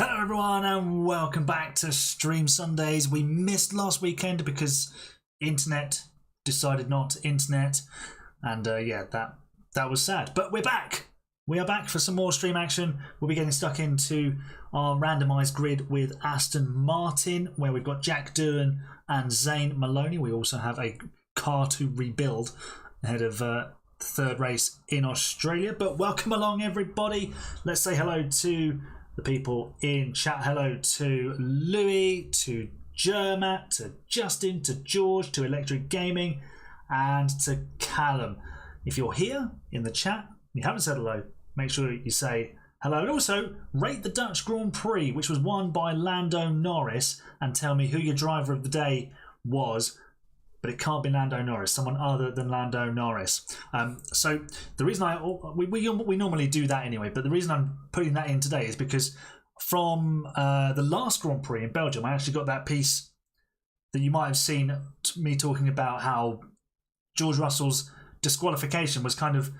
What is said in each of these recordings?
Hello everyone and welcome back to Stream Sundays. We missed last weekend because internet decided not to internet, and yeah, that was sad. But we're back. We are back for some more stream action. We'll be getting stuck into our randomised grid with Aston Martin, where we've got Jack Doohan and Zane Maloney. We also have a car to rebuild ahead of the third race in Australia. But welcome along everybody. Let's say hello to the people in chat. Hello to Louis, to Jermat, to Justin, to George, to Electric Gaming, and to Callum. If you're here in the chat and you haven't said hello, make sure you say hello. And also rate the Dutch Grand Prix, which was won by Lando Norris, and tell me who your driver of the day was. But it can't be Lando Norris, someone other than Lando Norris. So the reason we normally do that anyway, but the reason I'm putting that in today is because from the last Grand Prix in Belgium, I actually got that piece that you might have seen me talking about how George Russell's disqualification was kind of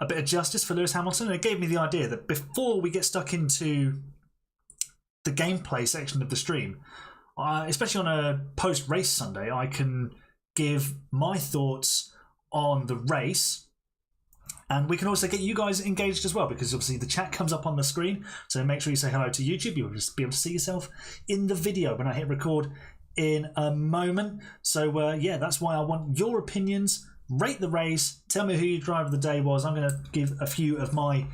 a bit of justice for Lewis Hamilton. And it gave me the idea that before we get stuck into the gameplay section of the stream, especially on a post-race Sunday, I can give my thoughts on the race, and we can also get you guys engaged as well, because obviously the chat comes up on the screen, so make sure you say hello to YouTube. You'll just be able to see yourself in the video when I hit record in a moment. So yeah, that's why I want your opinions. Rate the race, tell me who your driver of the day was. I'm going to give a few of my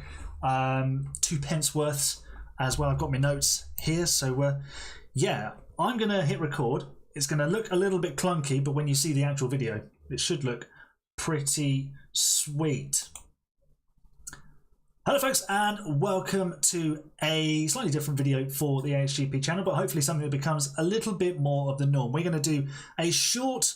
2 pence worths as well. I've got my notes here, so yeah, I'm going to hit record. It's going to look a little bit clunky, but when you see the actual video, it should look pretty sweet. Hello folks, and welcome to a slightly different video for the AHGP channel, but hopefully something that becomes a little bit more of the norm. We're going to do a short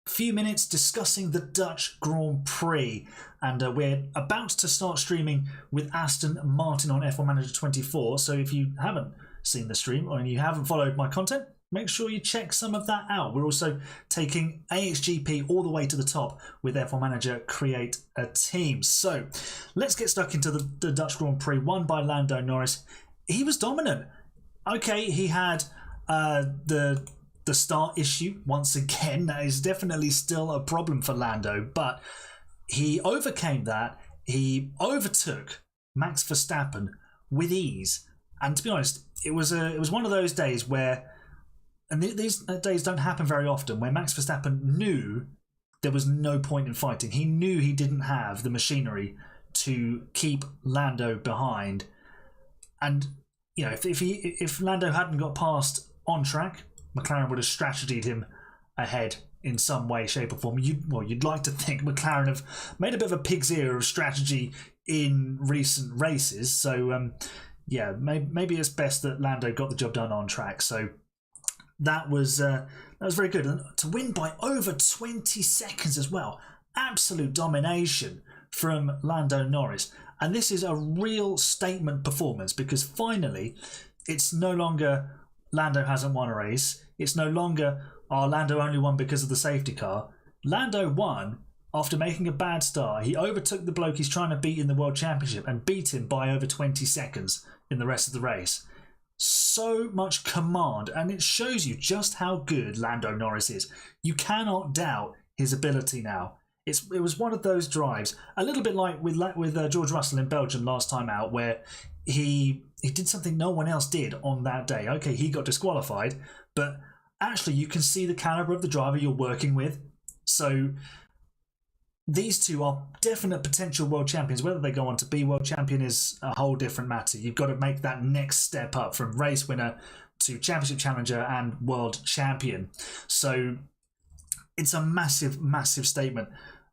few minutes discussing the Dutch Grand Prix, and we're about to start streaming with Aston Martin on F1 Manager 24, so if you haven't seen the stream or you haven't followed my content, make sure you check some of that out. We're also taking AHGP all the way to the top with F1 Manager Create a Team. So let's get stuck into the Dutch Grand Prix, won by Lando Norris. He was dominant. Okay, he had the start issue once again. That is definitely still a problem for Lando, but he overcame that. He overtook Max Verstappen with ease. And to be honest, it was one of those days where, and these days don't happen very often, where Max Verstappen knew there was no point in fighting. He knew he didn't have the machinery to keep Lando behind. And you know, if Lando hadn't got past on track, McLaren would have strategied him ahead in some way, shape or form. You'd like to think McLaren have made a bit of a pig's ear of strategy in recent races. So yeah, maybe it's best that Lando got the job done on track. So that was very good, and to win by over 20 seconds as well. Absolute domination from Lando Norris, and this is a real statement performance, because finally it's no longer Lando hasn't won a race. It's no longer Lando only won because of the safety car. Lando won after making a bad start. He overtook the bloke he's trying to beat in the World Championship and beat him by over 20 seconds in the rest of the race. So much command, and it shows you just how good Lando Norris is. You cannot doubt his ability now. It was one of those drives, a little bit like with George Russell in Belgium last time out, where he did something no one else did on that day. Okay, he got disqualified, but actually you can see the caliber of the driver you're working with. So these two are definite potential world champions. Whether they go on to be world champion is a whole different matter. You've got to make that next step up from race winner to championship challenger and world champion. So it's a massive, massive statement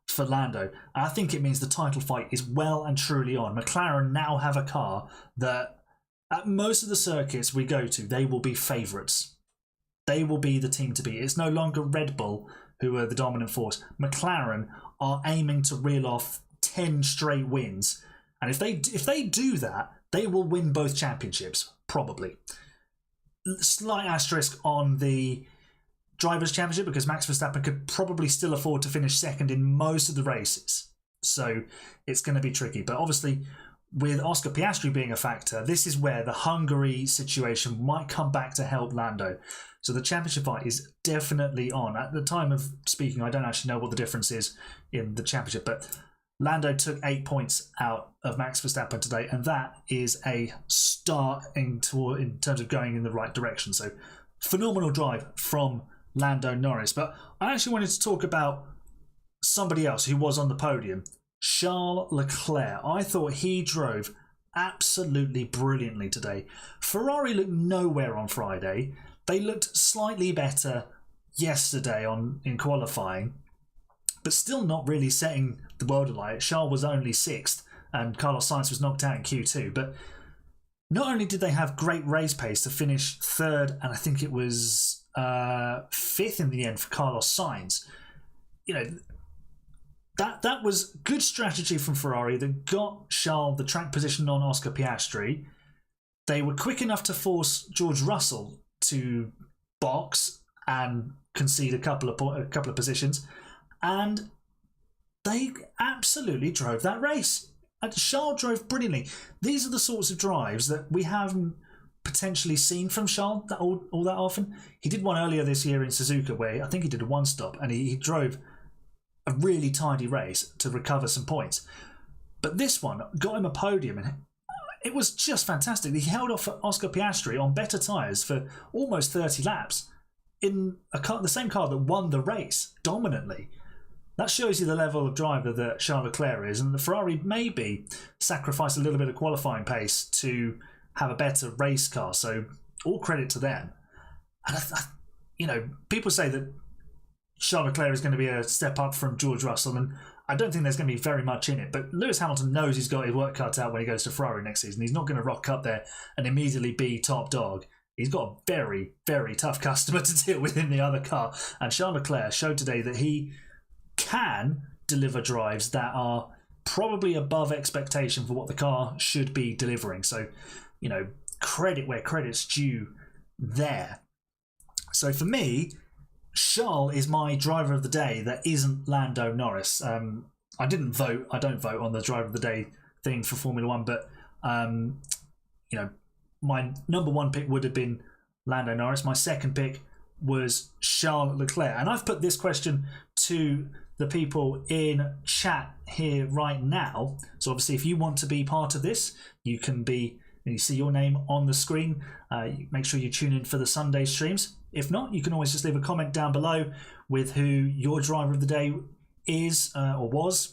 for Lando. And I think it means the title fight is well and truly on. McLaren now have a car that at most of the circuits we go to, they will be favourites. They will be the team to beat. It's no longer Red Bull who are the dominant force. McLaren are aiming to reel off 10 straight wins, and if they do that, they will win both championships, probably. Slight asterisk on the Drivers' Championship, because Max Verstappen could probably still afford to finish second in most of the races, so it's going to be tricky. But obviously with Oscar Piastri being a factor, this is where the Hungary situation might come back to help Lando. So the championship fight is definitely on. At the time of speaking, I don't actually know what the difference is in the championship, but Lando took 8 points out of Max Verstappen today, and that is a start in terms of going in the right direction. So phenomenal drive from Lando Norris. But I actually wanted to talk about somebody else who was on the podium, Charles Leclerc. I thought he drove absolutely brilliantly today. Ferrari looked nowhere on Friday. They looked slightly better yesterday in qualifying, but still not really setting the world alight. Charles was only 6th and Carlos Sainz was knocked out in Q2. But not only did they have great race pace to finish 3rd, and I think it was 5th in the end for Carlos Sainz, you know, that was good strategy from Ferrari that got Charles the track position on Oscar Piastri. They were quick enough to force George Russell to box and concede a couple of positions, and they absolutely drove that race. And Charles drove brilliantly. These are the sorts of drives that we haven't potentially seen from Charles all that often. He did one earlier this year in Suzuka where I think he did a one-stop, and he drove a really tidy race to recover some points. But this one got him a podium, and it was just fantastic. He held off Oscar Piastri on better tyres for almost 30 laps in the same car that won the race dominantly. That shows you the level of driver that Charles Leclerc is, and the Ferrari maybe sacrificed a little bit of qualifying pace to have a better race car. So all credit to them. And you know, people say that Charles Leclerc is going to be a step up from George Russell, and I don't think there's going to be very much in it. But Lewis Hamilton knows he's got his work cut out when he goes to Ferrari next season. He's not going to rock up there and immediately be top dog. He's got a very, very tough customer to deal with in the other car. And Charles Leclerc showed today that he can deliver drives that are probably above expectation for what the car should be delivering. So, you know, credit where credit's due there. So for me, Charles is my driver of the day that isn't Lando Norris. I don't vote on the driver of the day thing for Formula One, but you know, my number 1 pick would have been Lando Norris. My second pick was Charles Leclerc. And I've put this question to the people in chat here right now. So obviously, if you want to be part of this, you can be, and you see your name on the screen. Make sure you tune in for the Sunday streams. If not, you can always just leave a comment down below with who your driver of the day is or was,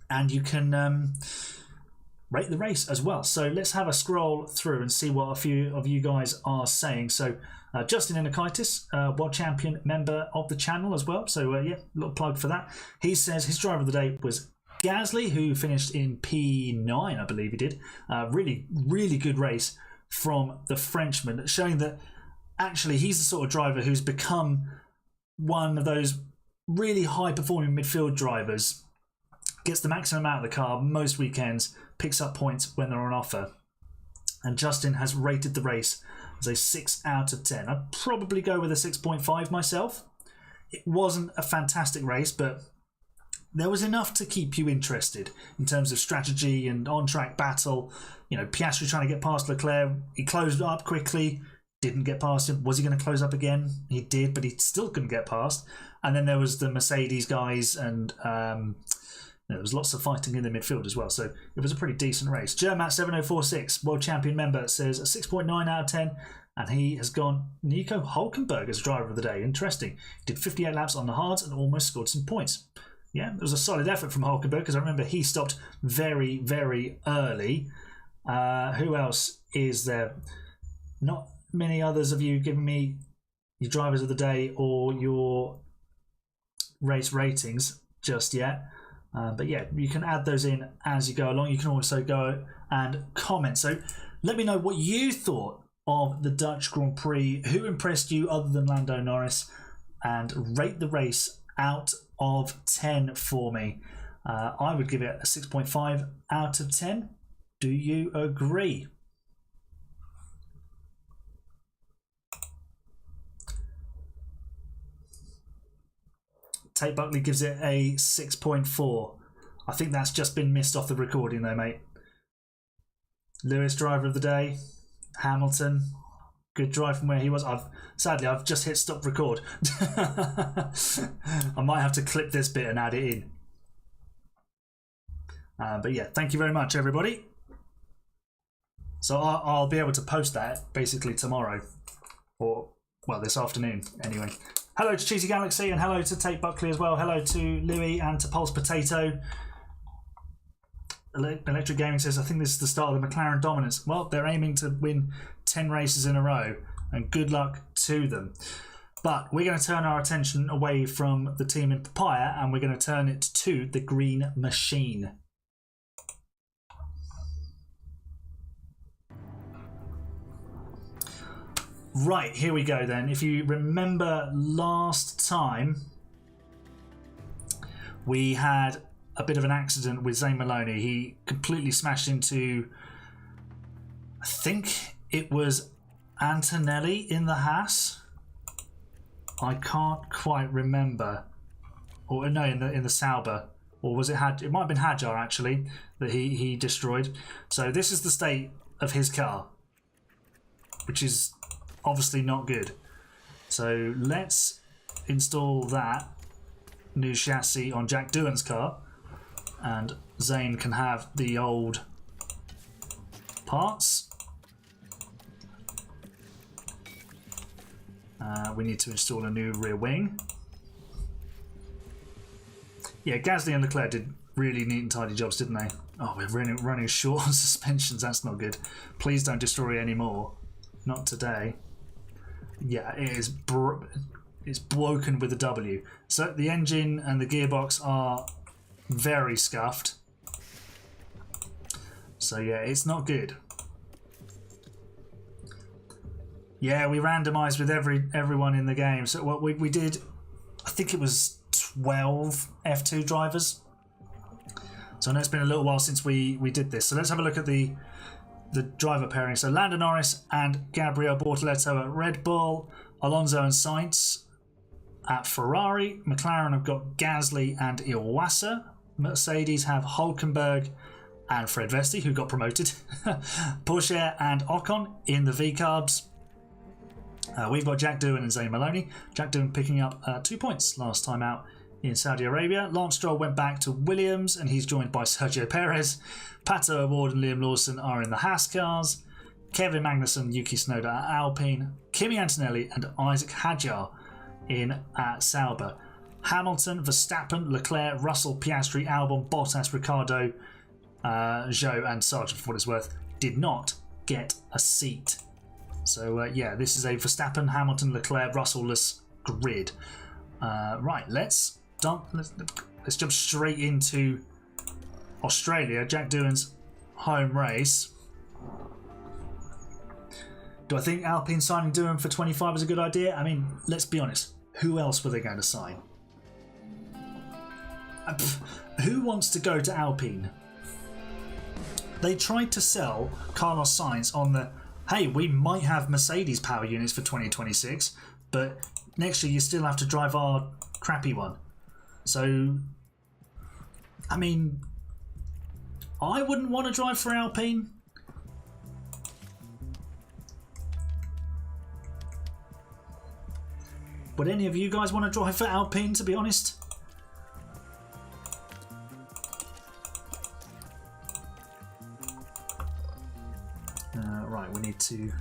and you can rate the race as well. So let's have a scroll through and see what a few of you guys are saying. So Justin Inakaitis, world champion member of the channel as well. So yeah, a little plug for that. He says his driver of the day was Gasly, who finished in P9, I believe he did. Really, really good race from the Frenchman, showing that actually he's the sort of driver who's become one of those really high-performing midfield drivers, gets the maximum out of the car most weekends, picks up points when they're on offer. And Justin has rated the race as a 6 out of 10. I'd probably go with a 6.5 myself. It wasn't a fantastic race, but there was enough to keep you interested in terms of strategy and on-track battle. You know, Piastri trying to get past Leclerc. He closed up quickly, didn't get past him. Was he going to close up again? He did, but he still couldn't get past. And then there was the Mercedes guys, and there was lots of fighting in the midfield as well. So it was a pretty decent race. Germat7046, world champion member, says a 6.9 out of 10. And he has gone Nico Hülkenberg as driver of the day. Interesting. He did 58 laps on the hards and almost scored some points. Yeah, it was a solid effort from Hülkenberg, because I remember he stopped very, very early. Who else is there? Not many others of you giving me your drivers of the day or your race ratings just yet. But yeah, you can add those in as you go along. You can also go and comment. So let me know what you thought of the Dutch Grand Prix. Who impressed you other than Lando Norris? And rate the race out of 10 for me. I would give it a 6.5 out of 10. Do you agree? Tate Buckley gives it a 6.4. I think that's just been missed off the recording though, mate. Lewis, driver of the day. Hamilton, good drive from where he was. Sadly, I've just hit stop record. I might have to clip this bit and add it in. But yeah, thank you very much, everybody. So I'll be able to post that basically tomorrow, or well, this afternoon anyway. Hello to Cheesy Galaxy, and hello to Tate Buckley as well. Hello to Louis and to Pulse Potato. Electric Gaming says, I think this is the start of the McLaren dominance. Well, they're aiming to win 10 races in a row, and good luck to them. But we're going to turn our attention away from the team in Papaya, and we're going to turn it to the Green Machine. Right, here we go then. If you remember last time, we had a bit of an accident with Zane Maloney. He completely smashed into, I think it was Antonelli in the Haas. I can't quite remember. Or no, in the Sauber. Or was it it might have been Hadjar actually that he destroyed. So this is the state of his car, which is obviously not good. So let's install that new chassis on Jack Doohan's car, and Zane can have the old parts. We need to install a new rear wing. Yeah, Gasly and Leclerc did really neat and tidy jobs, didn't they? Oh, we're running short on suspensions. That's not good. Please don't destroy any more. Not today. Yeah, it is. It's broken with a W. So the engine and the gearbox are very scuffed. So yeah, it's not good. Yeah, we randomised with everyone in the game. So what we did, I think it was 12 F2 drivers. So I know it's been a little while since we did this. So let's have a look at the driver pairing. So Lando Norris and Gabriel Bortoleto at Red Bull, Alonso and Sainz at Ferrari. McLaren have got Gasly and Iwasa. Mercedes have Hulkenberg and Fred Vesti, who got promoted. Porsche and Ocon in the V-Carbs. We've got Jack Doohan and Zane Maloney. Jack Doohan picking up 2 points last time out in Saudi Arabia. Lance Stroll went back to Williams, and he's joined by Sergio Perez. Pato O'Ward and Liam Lawson are in the Haas cars. Kevin Magnussen, Yuki Tsunoda at Alpine. Kimi Antonelli and Isaac Hadjar in at Sauber. Hamilton, Verstappen, Leclerc, Russell, Piastri, Albon, Bottas, Ricciardo, Zhou and Sargent, for what it's worth, did not get a seat. So yeah, this is a Verstappen, Hamilton, Leclerc, Russell-less grid. Right, let's jump straight into Australia, Jack Doohan's home race. Do I think Alpine signing Doohan for 25 is a good idea? I mean, let's be honest. Who else were they going to sign? Who wants to go to Alpine? They tried to sell Carlos Sainz on the, hey, we might have Mercedes power units for 2026, but next year you still have to drive our crappy one. So, I mean, I wouldn't want to drive for Alpine. Would any of you guys want to drive for Alpine, to be honest? Right, we need to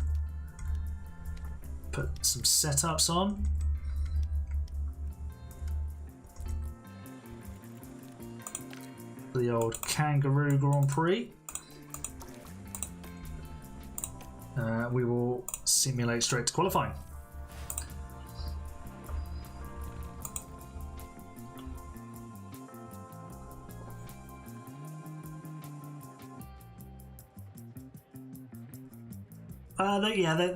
put some setups on. The old Kangaroo Grand Prix. We will simulate straight to qualifying.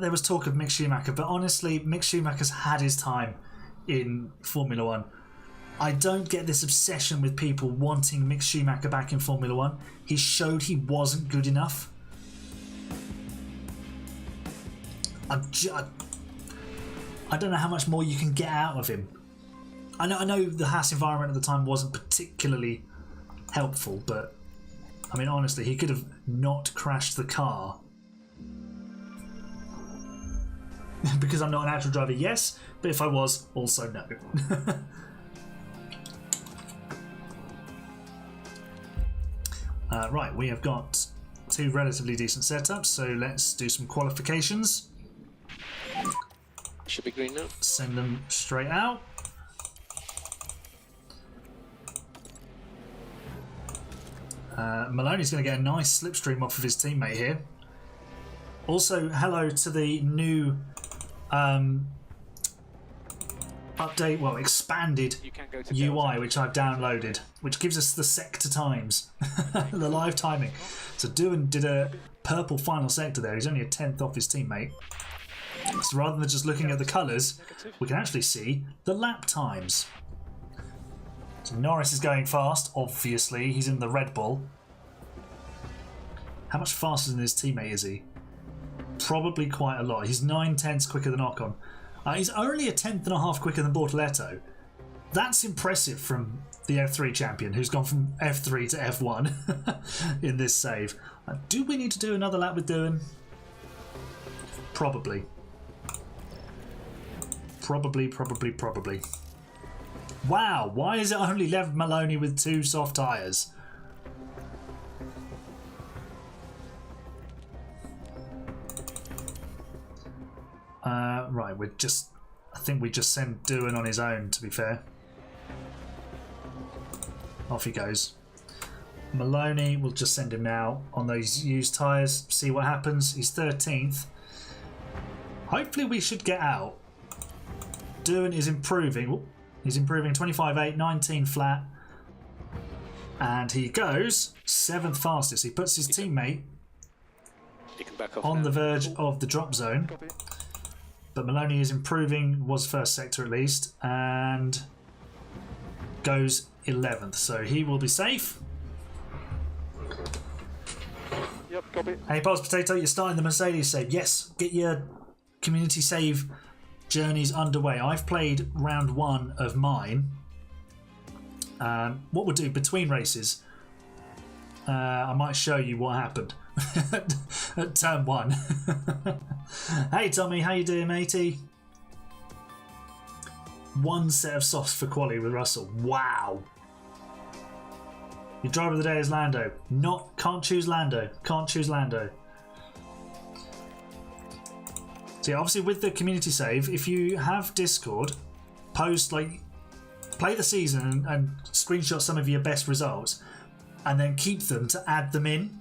There was talk of Mick Schumacher, but honestly, Mick Schumacher's had his time in Formula One. I don't get this obsession with people wanting Mick Schumacher back in Formula One. He showed he wasn't good enough. I don't know how much more you can get out of him. I know the Haas environment at the time wasn't particularly helpful, but I mean, honestly, he could have not crashed the car. Because I'm not an actual driver, yes, but if I was, also no. Right, we have got 2 relatively decent setups, so let's do some qualifications. Should be green now. Send them straight out. Maloney's going to get a nice slipstream off of his teammate here. Also, hello to the new update, well, expanded UI, which I've downloaded, which gives us the sector times, the live timing. So Doohan did a purple final sector there. He's only a 10th off his teammate. So rather than just looking at the colours, we can actually see the lap times. So Norris is going fast, obviously. He's in the Red Bull. How much faster than his teammate is he? Probably quite a lot. He's 9/10ths quicker than Ocon. He's only a 10th and a half quicker than Bortoletto. That's impressive from the F3 champion, who's gone from F3 to F1 in this save. Do we need to do another lap with Doohan? Probably. Probably. Wow, why is it only left Maloney with 2 soft tyres? Right, I think we just send Doohan on his own, to be fair. Off he goes. Maloney, we'll just send him now on those used tyres, see what happens. He's 13th. Hopefully we should get out. Doohan is improving. He's improving 25.8, 19 flat. And he goes 7th fastest. He puts his teammate on the verge of the drop zone. But Maloney is improving, was first sector at least, and goes 11th. So he will be safe. Yep, copy. Hey, Pulse Potato, you're starting the Mercedes save. Yes, get your community save journeys underway. I've played round 1 of mine. What we'll do between races, I might show you what happened at turn 1. Hey Tommy, how you doing, matey? 1 set of softs for quali with Russell. Wow. Your driver of the day is Lando. Can't choose Lando. So yeah, obviously with the community save, if you have Discord, post play the season and screenshot some of your best results, and then keep them to add them in,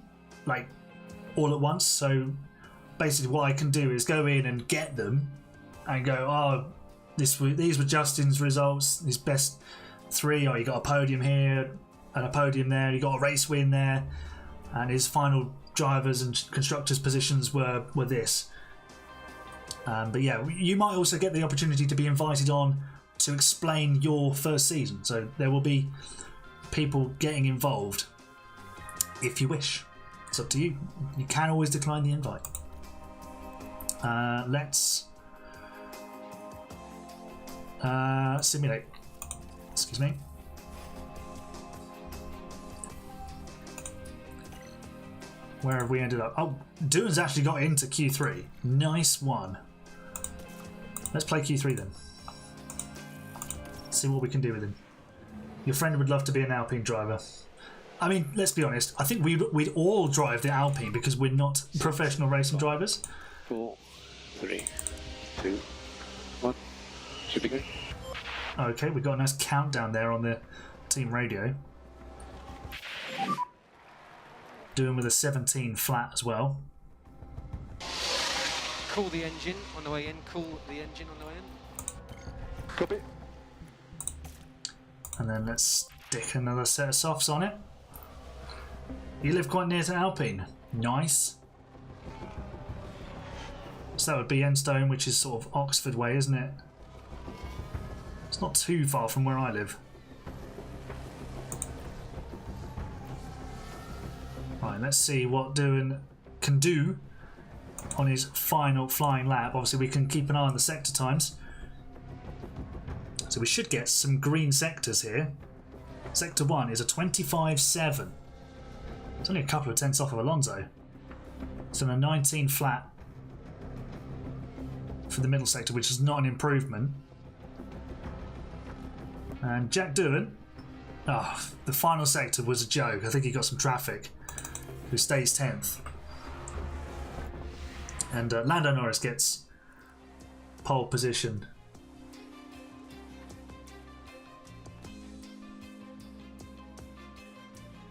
all at once. So basically what I can do is go in and get them and go, oh, these were Justin's results, his best 3, or you got a podium here and a podium there, you got a race win there, and his final drivers and constructors positions were this. But yeah, you might also get the opportunity to be invited on to explain your first season. So there will be people getting involved if you wish. It's up to you. You can always decline the invite. Let's simulate. Excuse me. Where have we ended up? Oh, Doohan's actually got into Q3. Nice one. Let's play Q3 then. See what we can do with him. Your friend would love to be an Alpine driver. I mean, let's be honest. I think we'd all drive the Alpine because we're not professional racing drivers. 4, 3, 2, 1. Should be good. Okay, we've got a nice countdown there on the team radio. Doohan with a 17 flat as well. Cool the engine on the way in, cool the engine on the way in. Copy. And then let's stick another set of softs on it. You live quite near to Alpine. Nice. So that would be Enstone, which is sort of Oxford way, isn't it? It's not too far from where I live. Right, let's see what Doohan can do on his final flying lap. Obviously we can keep an eye on the sector times. So we should get some green sectors here. Sector 1 is a 25.7. It's only a couple of tenths off of Alonso. So a 19 flat for the middle sector, which is not an improvement. And Jack Doohan, the final sector was a joke. I think he got some traffic, who stays 10th. And Lando Norris gets pole position.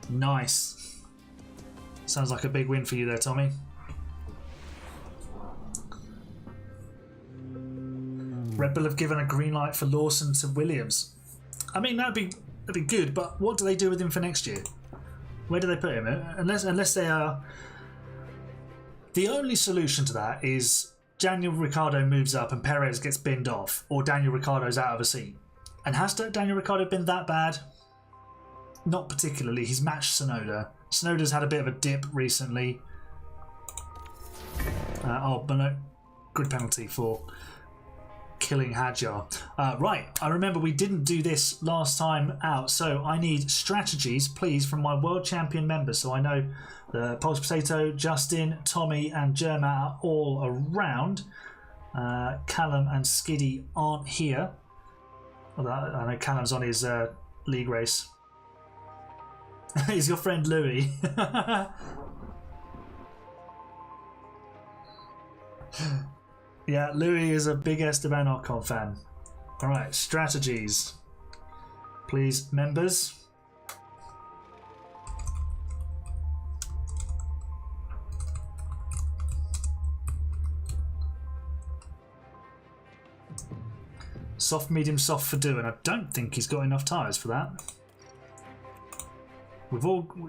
Nice. Sounds like a big win for you there, Tommy. Red Bull have given a green light for Lawson to Williams. I mean, that'd be good, but what do they do with him for next year? Where do they put him? Unless they are... The only solution to that is Daniel Ricciardo moves up and Perez gets binned off, or Daniel Ricciardo's out of a seat. And has Daniel Ricciardo been that bad? Not particularly. He's matched Tsunoda. Tsunoda's had a bit of a dip recently. But no, grid penalty for killing Hadjar. Right, I remember we didn't do this last time out, so I need strategies, please, from my world champion members. So I know the Pulse Potato, Justin, Tommy, and Germa are all around. Callum and Skiddy aren't here. Although I know Callum's on his league race. He's your friend Louis. Yeah, Louis is a big Esteban Ocon fan. Alright, strategies. Please, members. Soft, medium, soft for doing. I don't think he's got enough tyres for that.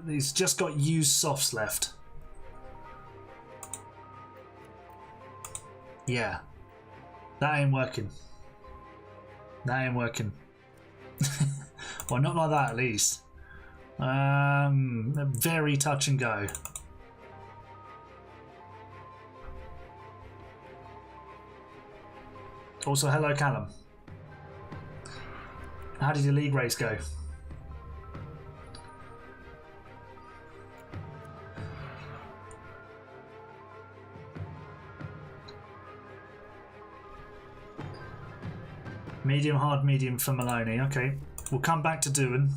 He's just got used softs left. Yeah. That ain't working. That ain't working. Well, not like that at least. Very touch and go. Also, hello Callum. How did your league race go? Medium, hard, medium for Maloney. Okay, we'll come back to Doohan.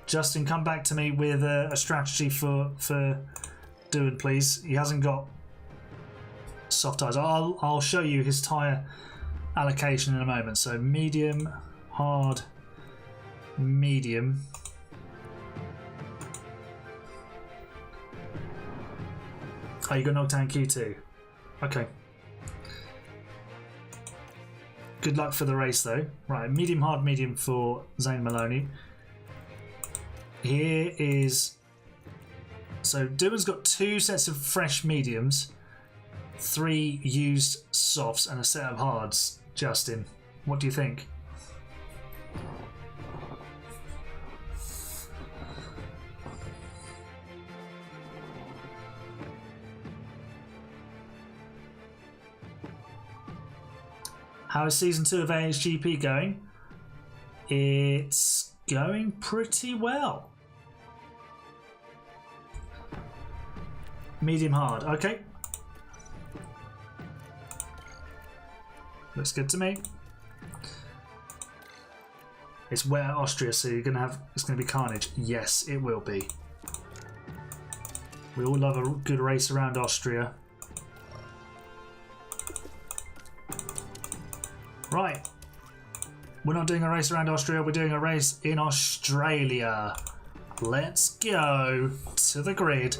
Justin, come back to me with a strategy for Doohan, please. He hasn't got soft tyres. I'll show you his tyre allocation in a moment. So medium, hard, medium. Oh, you got Nocturne Q2. Okay. Good luck for the race though. Right, medium, hard, medium for Zane Maloney. Here is... So Doohan's got 2 sets of fresh mediums, 3 used softs and a set of hards. Justin, what do you think? How is season 2 of AHGP going? It's going pretty well. Medium hard, okay. Looks good to me. It's wet at Austria, so you're gonna have it's gonna be carnage. Yes, it will be. We all love a good race around Austria. Right, we're not doing a race around Austria, we're doing a race in Australia. Let's go to the grid.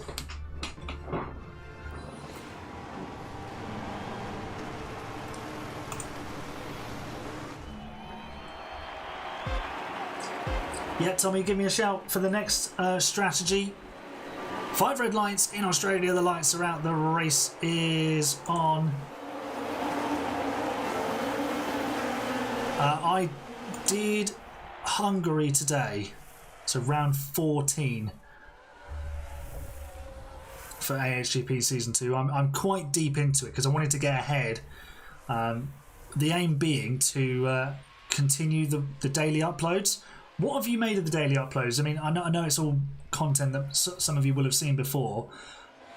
Yeah, Tommy, give me a shout for the next strategy. 5 red lights in Australia, the lights are out, the race is on. I did Hungary today, so round 14 for AHGP Season 2. I'm quite deep into it because I wanted to get ahead. The aim being to continue the daily uploads What have you made of the daily uploads? I mean, I know it's all content that some of you will have seen before.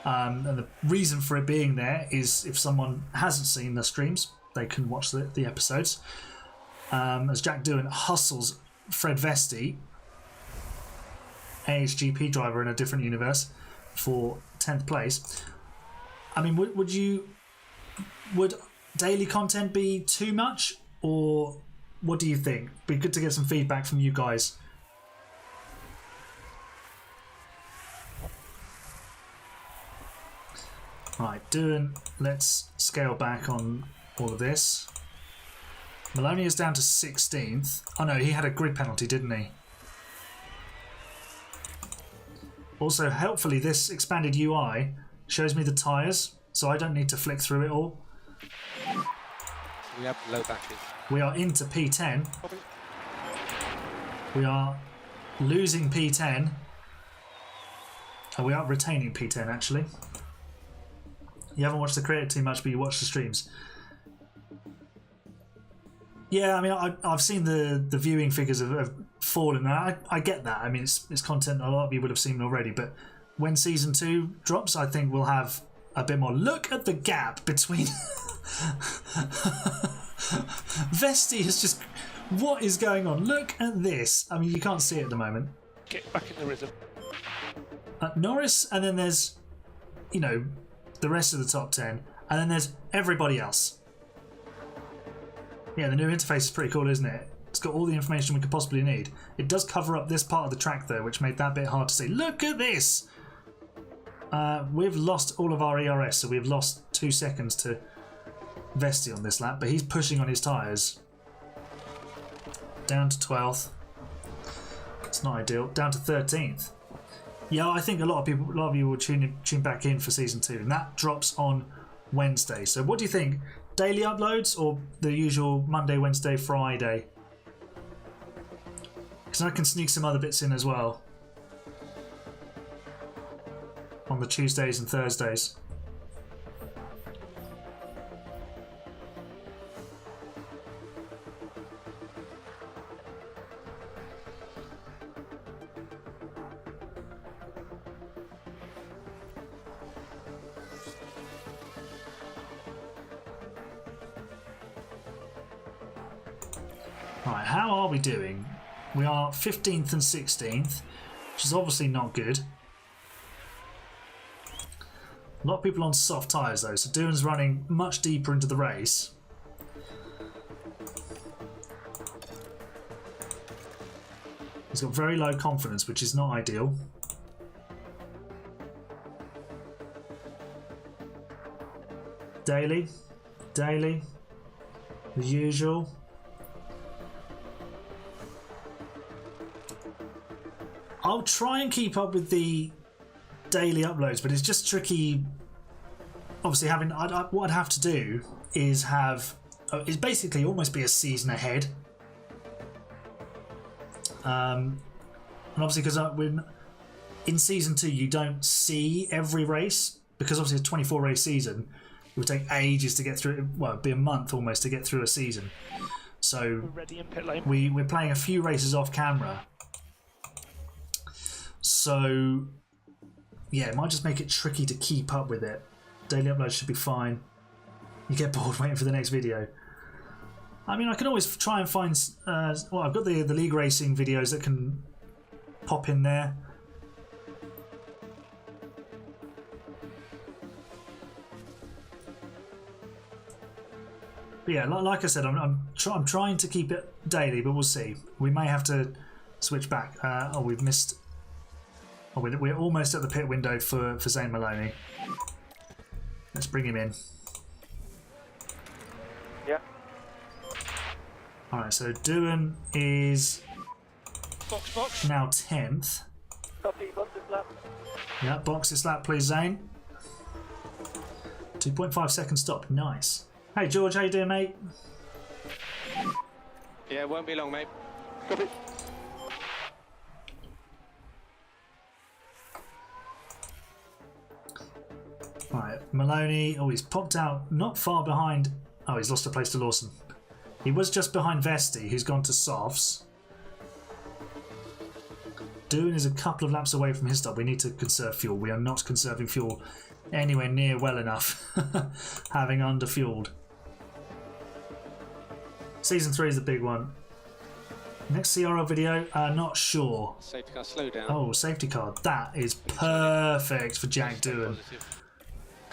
And the reason for it being there is if someone hasn't seen the streams, they can watch the episodes. As Jack Doohan hustles Fred Vesti, AHGP driver in a different universe, for 10th place. I mean, would daily content be too much, or what do you think? Be good to get some feedback from you guys. Right, Doohan, let's scale back on all of this. Maloney is down to 16th. Oh no, he had a grid penalty, didn't he? Also, helpfully, this expanded UI shows me the tyres, so I don't need to flick through it all. We have low batteries. We are into P10. We are losing P10. Oh, we are retaining P10, actually. You haven't watched the creator too much, but you watch the streams. Yeah, I mean, I've seen the viewing figures have fallen. I get that. I mean, it's content a lot of you would have seen already. But when season 2 drops, I think we'll have a bit more. Look at the gap between. Vesti is just. What is going on? Look at this. I mean, you can't see it at the moment. Get back in the rhythm. Norris, and then there's, you know, the rest of the top 10, and then there's everybody else. Yeah, the new interface is pretty cool, isn't it? It's got all the information we could possibly need. It does cover up this part of the track though, which made that bit hard to see. Look at this! We've lost all of our ERS, so we've lost 2 seconds to Vesti on this lap, but he's pushing on his tyres. Down to 12th. It's not ideal. Down to 13th. Yeah, I think a lot of you will tune back in for season 2, and that drops on Wednesday. So what do you think? Daily uploads or the usual Monday, Wednesday, Friday? Because I can sneak some other bits in as well on the Tuesdays and Thursdays. Right, how are we doing? We are 15th and 16th, which is obviously not good. A lot of people on soft tyres though, so Doohan's running much deeper into the race. He's got very low confidence, which is not ideal. Daily, the usual. I'll try and keep up with the daily uploads, but it's just tricky. Obviously, what I'd have to do is is basically almost be a season ahead. And obviously, because in season 2 you don't see every race, because obviously it's a 24 race season. It would take ages to get through. Well, it'd be a month almost to get through a season. So we're playing a few races off camera. So, yeah, it might just make it tricky to keep up with it. Daily uploads should be fine. You get bored waiting for the next video. I mean, I can always try and find... well, I've got the league racing videos that can pop in there. But yeah, like I said, I'm trying to keep it daily, but we'll see. We may have to switch back. Oh, we've missed... Oh, we're almost at the pit window for Zane Maloney. Let's bring him in. Yeah. Alright, so Doohan is Box. now 10th. Copy, box this lap. Yeah, box this lap, please, Zane. 2.5 second stop, nice. Hey George, how you doing, mate? Yeah, won't be long, mate. Copy. Right, Maloney, oh, he's popped out not far behind. Oh, he's lost a place to Lawson. He was just behind Vesti, who's gone to softs. Doohan is a couple of laps away from his stop. We need to conserve fuel. We are not conserving fuel anywhere near well enough, having underfueled. Season 3 is the big one. Next CRL video, not sure. Safety car, slow down. Oh, safety car. That is perfect for Jack Doohan.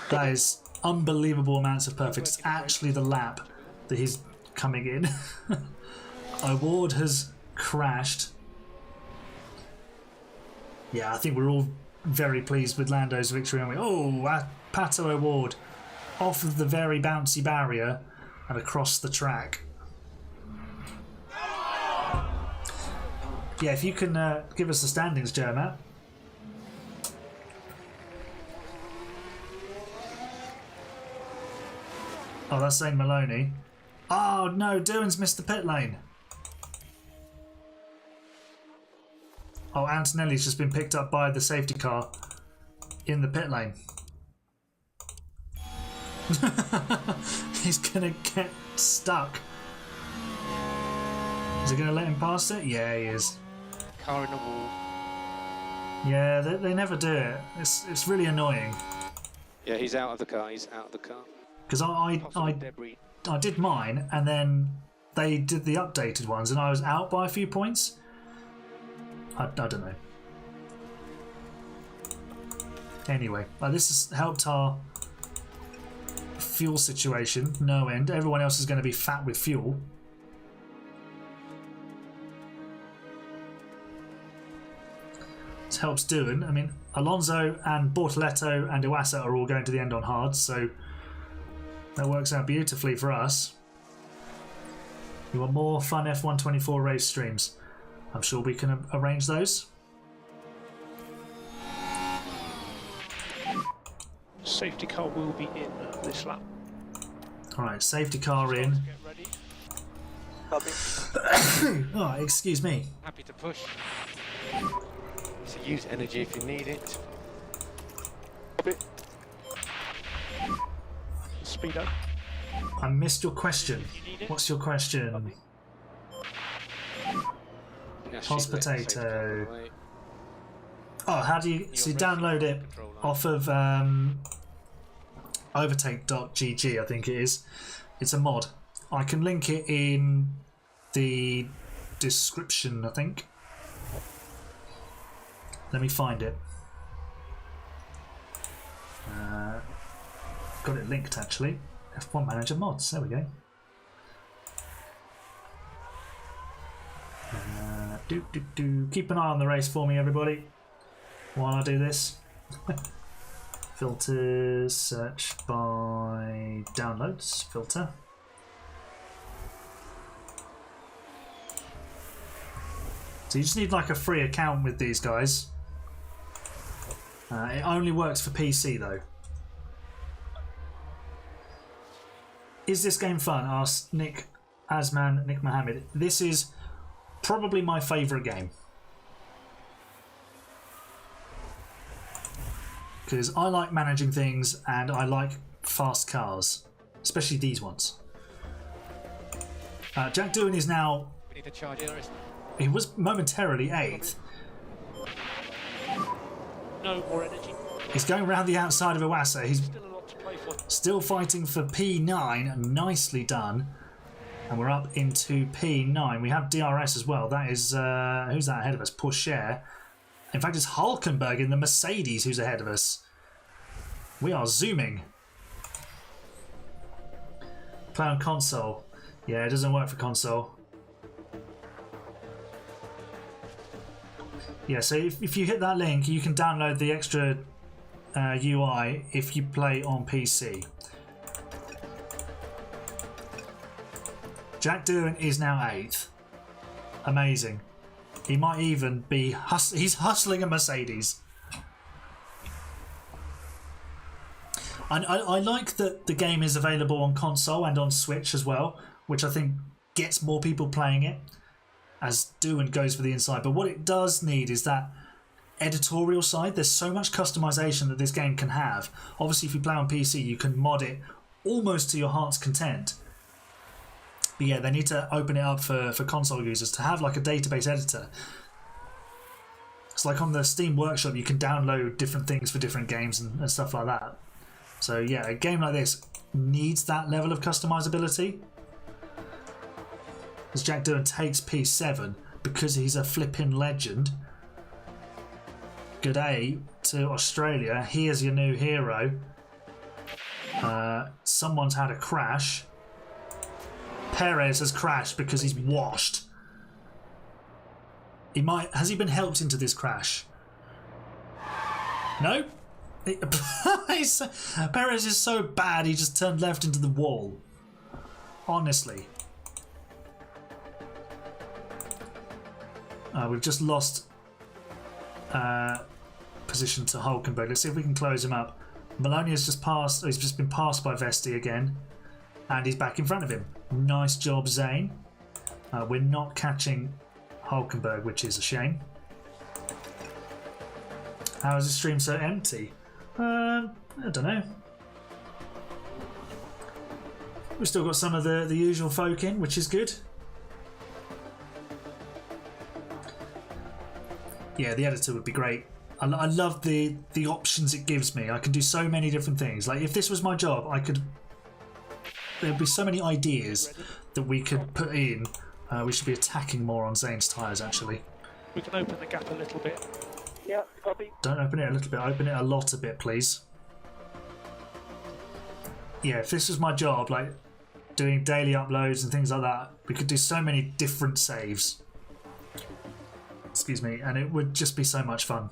That is unbelievable amounts of perfect. It's actually the lap that he's coming in. Award has crashed. Yeah, I think we're all very pleased with Lando's victory, aren't we? Oh, Pato Award off of the very bouncy barrier and across the track. Yeah, if you can give us the standings, Jermatt. Oh, that's Zane Maloney. Oh no, Doohan's missed the pit lane. Oh, Antonelli's just been picked up by the safety car in the pit lane. He's gonna get stuck. Is he gonna let him past it? Yeah, he is. Car in the wall. Yeah, they never do it. It's really annoying. Yeah, he's out of the car. He's out of the car. Because I did mine, and then they did the updated ones, and I was out by a few points. I don't know. Anyway, this has helped our fuel situation no end. Everyone else is going to be fat with fuel. This helps Doohan. I mean, Alonso and Bortoletto and Iwasa are all going to the end on hard, so that works out beautifully for us. You want more fun F124 race streams? I'm sure we can arrange those. Safety car will be in this lap. Alright, safety car in. Get ready. Oh, excuse me. Happy to push. So use energy if you need it. Speed up. I missed your question. What's your question? Yeah, Hot shoot, safety car potato. away. Oh, how do you... So you download it off of overtake.gg, I think it is. It's a mod. I can link it in the description, I think. Let me find it. Got it linked actually. F1 Manager mods. There we go. Keep an eye on the race for me, everybody, while I do this. Filters, search by downloads, filter. So you just need like a free account with these guys. It only works for PC though. Is this game fun? Asked Nick Mohammed. This is probably my favourite game. Because I like managing things and I like fast cars. Especially these ones. Jack Doohan is now... We need to charge here, isn't it? He was momentarily 8th. No more energy. He's going around the outside of Iwasa. He's Still a lot to play for. still fighting for P9. Nicely done. And we're up into P9. We have DRS as well. That is... who's that ahead of us? Pourchaire. In fact, it's Hulkenberg in the Mercedes who's ahead of us. We are zooming. Play on console. Yeah, it doesn't work for console. Yeah, so if you hit that link, you can download the extra UI if you play on PC. Jack Doohan is now 8th. Amazing. He might even be... he's hustling a Mercedes. I like that the game is available on console and on Switch as well, which I think gets more people playing it as Doohan goes for the inside. But what it does need is that editorial side. There's so much customization that this game can have. Obviously, if you play on PC, you can mod it almost to your heart's content. But yeah, they need to open it up for console users to have like a database editor. It's like on the Steam Workshop, you can download different things for different games and stuff like that. So yeah, a game like this needs that level of customizability. As Jack Doohan takes P7 because he's a flipping legend. Good day to Australia. Here's your new hero. Someone's had a crash. Perez has crashed because he's washed. Has he been helped into this crash? No? Perez is so bad he just turned left into the wall. Honestly. We've just lost position to Hulkenberg. Let's see if we can close him up. Maloney has just passed. He's just been passed by Vesti again, and he's back in front of him. Nice job, Zane. We're not catching Hulkenberg, which is a shame. How is the stream so empty? I don't know. We've still got some of the usual folk in, which is good. Yeah, the editor would be great. I love the options it gives me. I can do so many different things. Like if this was my job, there'd be so many ideas that we could put in. We should be attacking more on Zane's tyres, actually. We can open the gap a little bit. Yeah, copy. Don't open it a little bit. Open it a lot a bit, please. Yeah, if this was my job, like doing daily uploads and things like that, we could do so many different saves. Excuse me, and it would just be so much fun.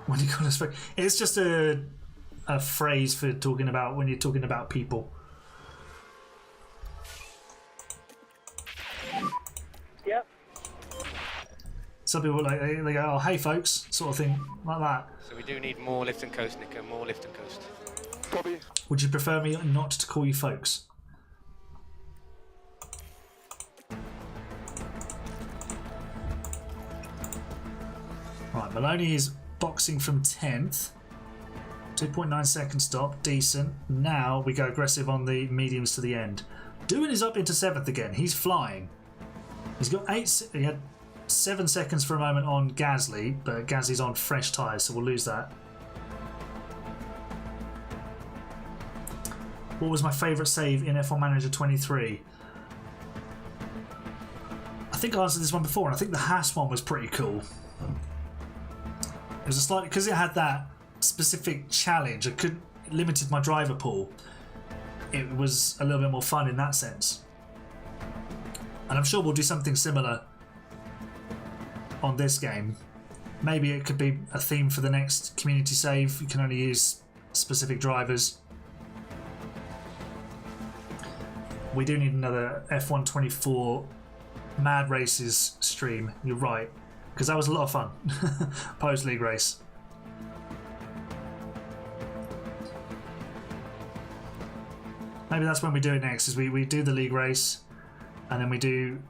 When you call us, it's just a phrase for talking about when you're talking about people. Yep. Some people they go, "Oh, hey folks," sort of thing like that. So we do need more lift and coast, Nico. More lift and coast. Copy. Would you prefer me not to call you folks? Right, Maloney is boxing from 10th. 2.9 second stop, decent. Now we go aggressive on the mediums to the end. Doohan is up into 7th again. He's flying. He's got 8. He had 7 seconds for a moment on Gasly, but Gasly's on fresh tyres, so we'll lose that. What was my favourite save in F1 Manager 23? I think I answered this one before, and I think the Haas one was pretty cool. It was a slightly, because it had that specific challenge, it limited my driver pool. It was a little bit more fun in that sense. And I'm sure we'll do something similar on this game. Maybe it could be a theme for the next community save. You can only use specific drivers. We do need another F1 24 Mad Races stream. You're right. Because that was a lot of fun. Post-league race. Maybe that's when we do it next, is we do the league race and then we do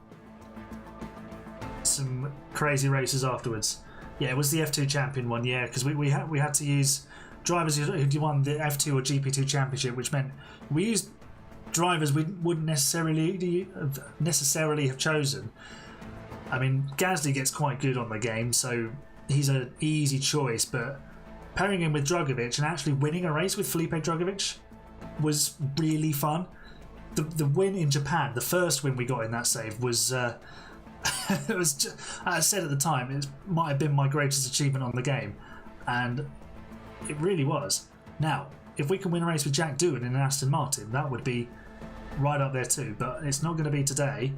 some crazy races afterwards. Yeah, it was the F2 champion one, yeah, because we had to use drivers who won the F2 or GP2 championship, which meant we used drivers we wouldn't necessarily have chosen. I mean, Gasly gets quite good on the game, so he's an easy choice, but pairing him with Drugovich and actually winning a race with Felipe Drugovich was really fun. The win in Japan, the first win we got in that save, was it was just, I said at the time, it might have been my greatest achievement on the game, and it really was. Now, if we can win a race with Jack Doohan in an Aston Martin, that would be right up there too, but it's not going to be today.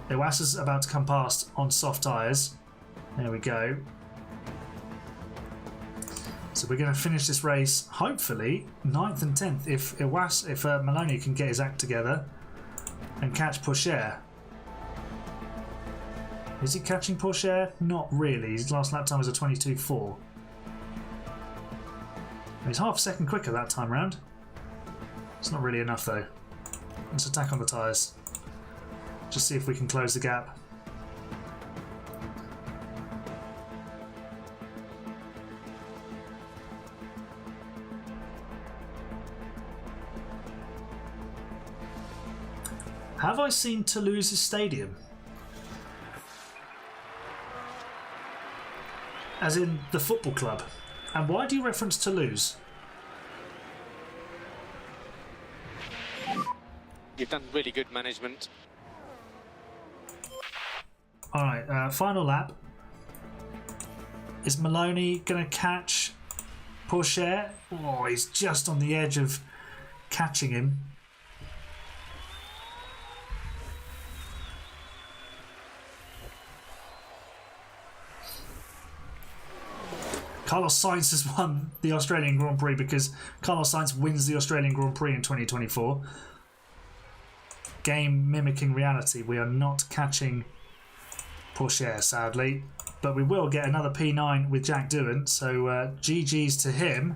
Iwasa's about to come past on soft tyres. There we go. So we're going to finish this race, hopefully, 9th and 10th, if Maloney can get his act together and catch Pourchaire. Is he catching Pourchaire? Not really. His last lap time was a 22.4. He's half a second quicker that time round. It's not really enough though. Let's attack on the tyres. Just see if we can close the gap. Have I seen Toulouse's stadium? As in the football club. And why do you reference Toulouse? You've done really good management. Alright, final lap. Is Maloney going to catch Pourchaire? Oh, he's just on the edge of catching him. Carlos Sainz has won the Australian Grand Prix because Carlos Sainz wins the Australian Grand Prix in 2024. Game mimicking reality. We are not catching Pourchaire, sadly, but we will get another P9 with Jack Doohan, so GG's to him.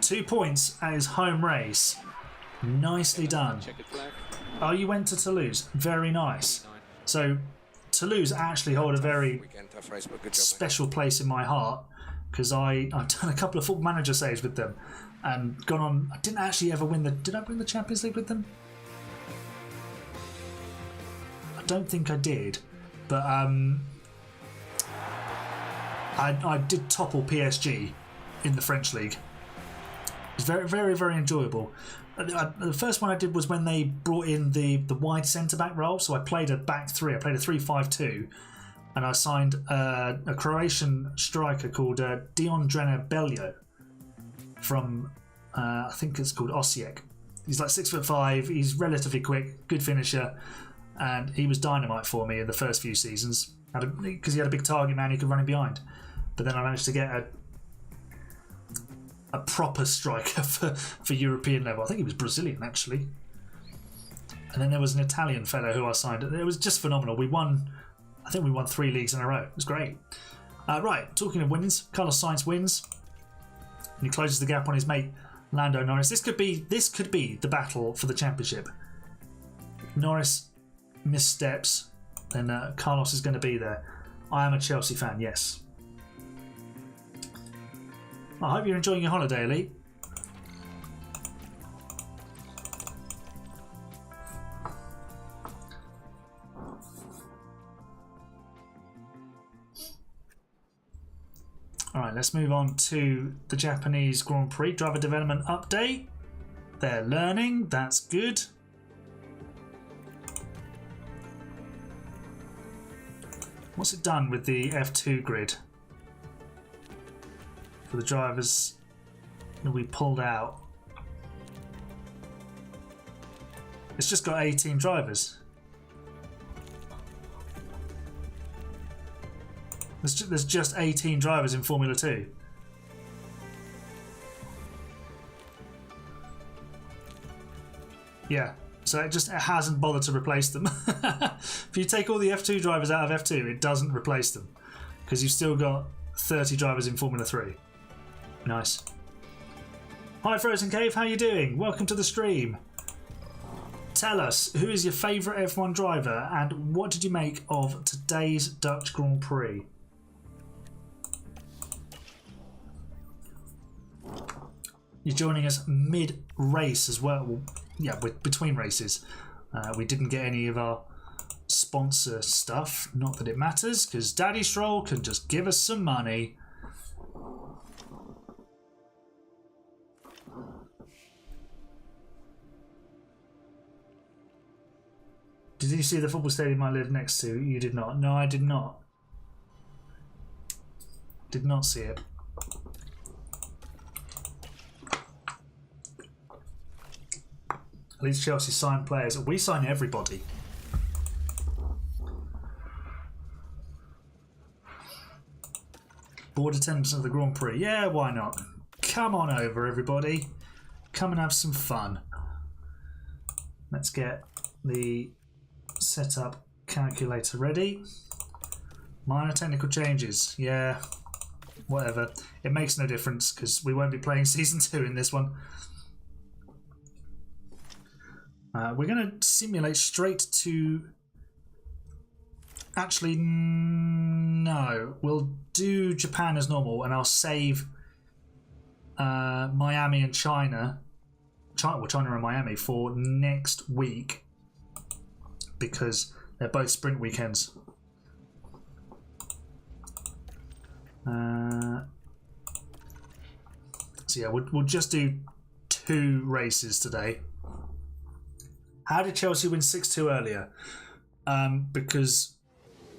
2 points at his home race. Nicely done. Oh, you went to Toulouse. Very nice. So Toulouse actually hold a very special place in my heart because I've done a couple of Football Manager saves with them and gone on. I didn't actually ever win the. Did I win the Champions League with them? I don't think I did, but I did topple PSG in the French league. It was very, very, very enjoyable. The first one I did was when they brought in the wide centre-back role, so I played a back three. I played a 3-5-2, and I signed a Croatian striker called Dion Drena-Beljo from, I think it's called Osijek. He's like 6'5", he's relatively quick, good finisher, and he was dynamite for me in the first few seasons because he had a big target man he could run him behind. But then I managed to get a proper striker for European level. I think he was Brazilian actually. And then there was an Italian fellow who I signed. It was just phenomenal. I think we won 3 leagues in a row. It was great. Right, talking of wins, Carlos Sainz wins. And he closes the gap on his mate Lando Norris. This could be the battle for the championship. Norris missteps, then Carlos is going to be there. I am a Chelsea fan, yes. I hope you're enjoying your holiday, Elite. Alright, let's move on to the Japanese Grand Prix driver development update. They're learning, that's good. What's it done with the F2 grid? For the drivers that we pulled out. It's just got 18 drivers. There's just 18 drivers in Formula 2. Yeah, so it hasn't bothered to replace them. If you take all the F2 drivers out of F2, it doesn't replace them because you've still got 30 drivers in Formula 3. Nice. Hi Frozen Cave, how you doing? Welcome to the stream. Tell us, who is your favourite F1 driver and what did you make of today's Dutch Grand Prix? You're joining us mid-race as well. Yeah, between races. We didn't get any of our sponsor stuff. Not that it matters, because Daddy Stroll can just give us some money. Did you see the football stadium I live next to? You did not. No, I did not. Did not see it. At least Chelsea sign players. We sign everybody. Board attendance of the Grand Prix. Yeah, why not? Come on over, everybody. Come and have some fun. Let's get the setup calculator ready. Minor technical changes. Yeah, whatever. It makes no difference because we won't be playing Season 2 in this one. We're going to simulate straight to... Actually, no. We'll do Japan as normal and I'll save Miami and China and Miami for next week. because they're both sprint weekends. So yeah, we'll just do 2 races today. How did Chelsea win 6-2 earlier? Because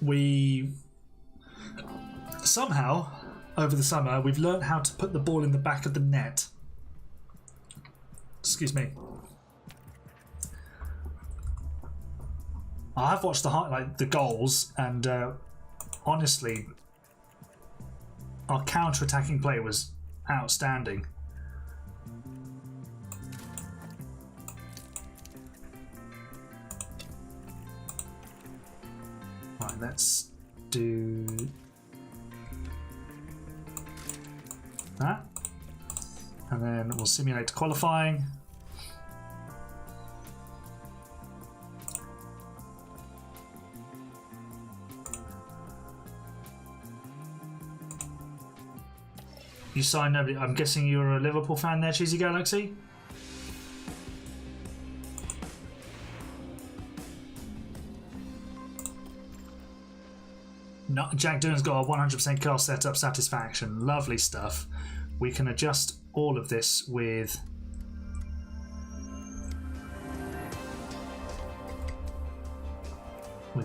we somehow over the summer we've learned how to put the ball in the back of the net. Excuse me. I have watched the goals, and honestly, our counter-attacking play was outstanding. Right, let's do that, and then we'll simulate qualifying. You signed nobody. I'm guessing you're a Liverpool fan there, Cheesy Galaxy? No, Jack Doohan's got a 100% car setup satisfaction. Lovely stuff. We can adjust all of this with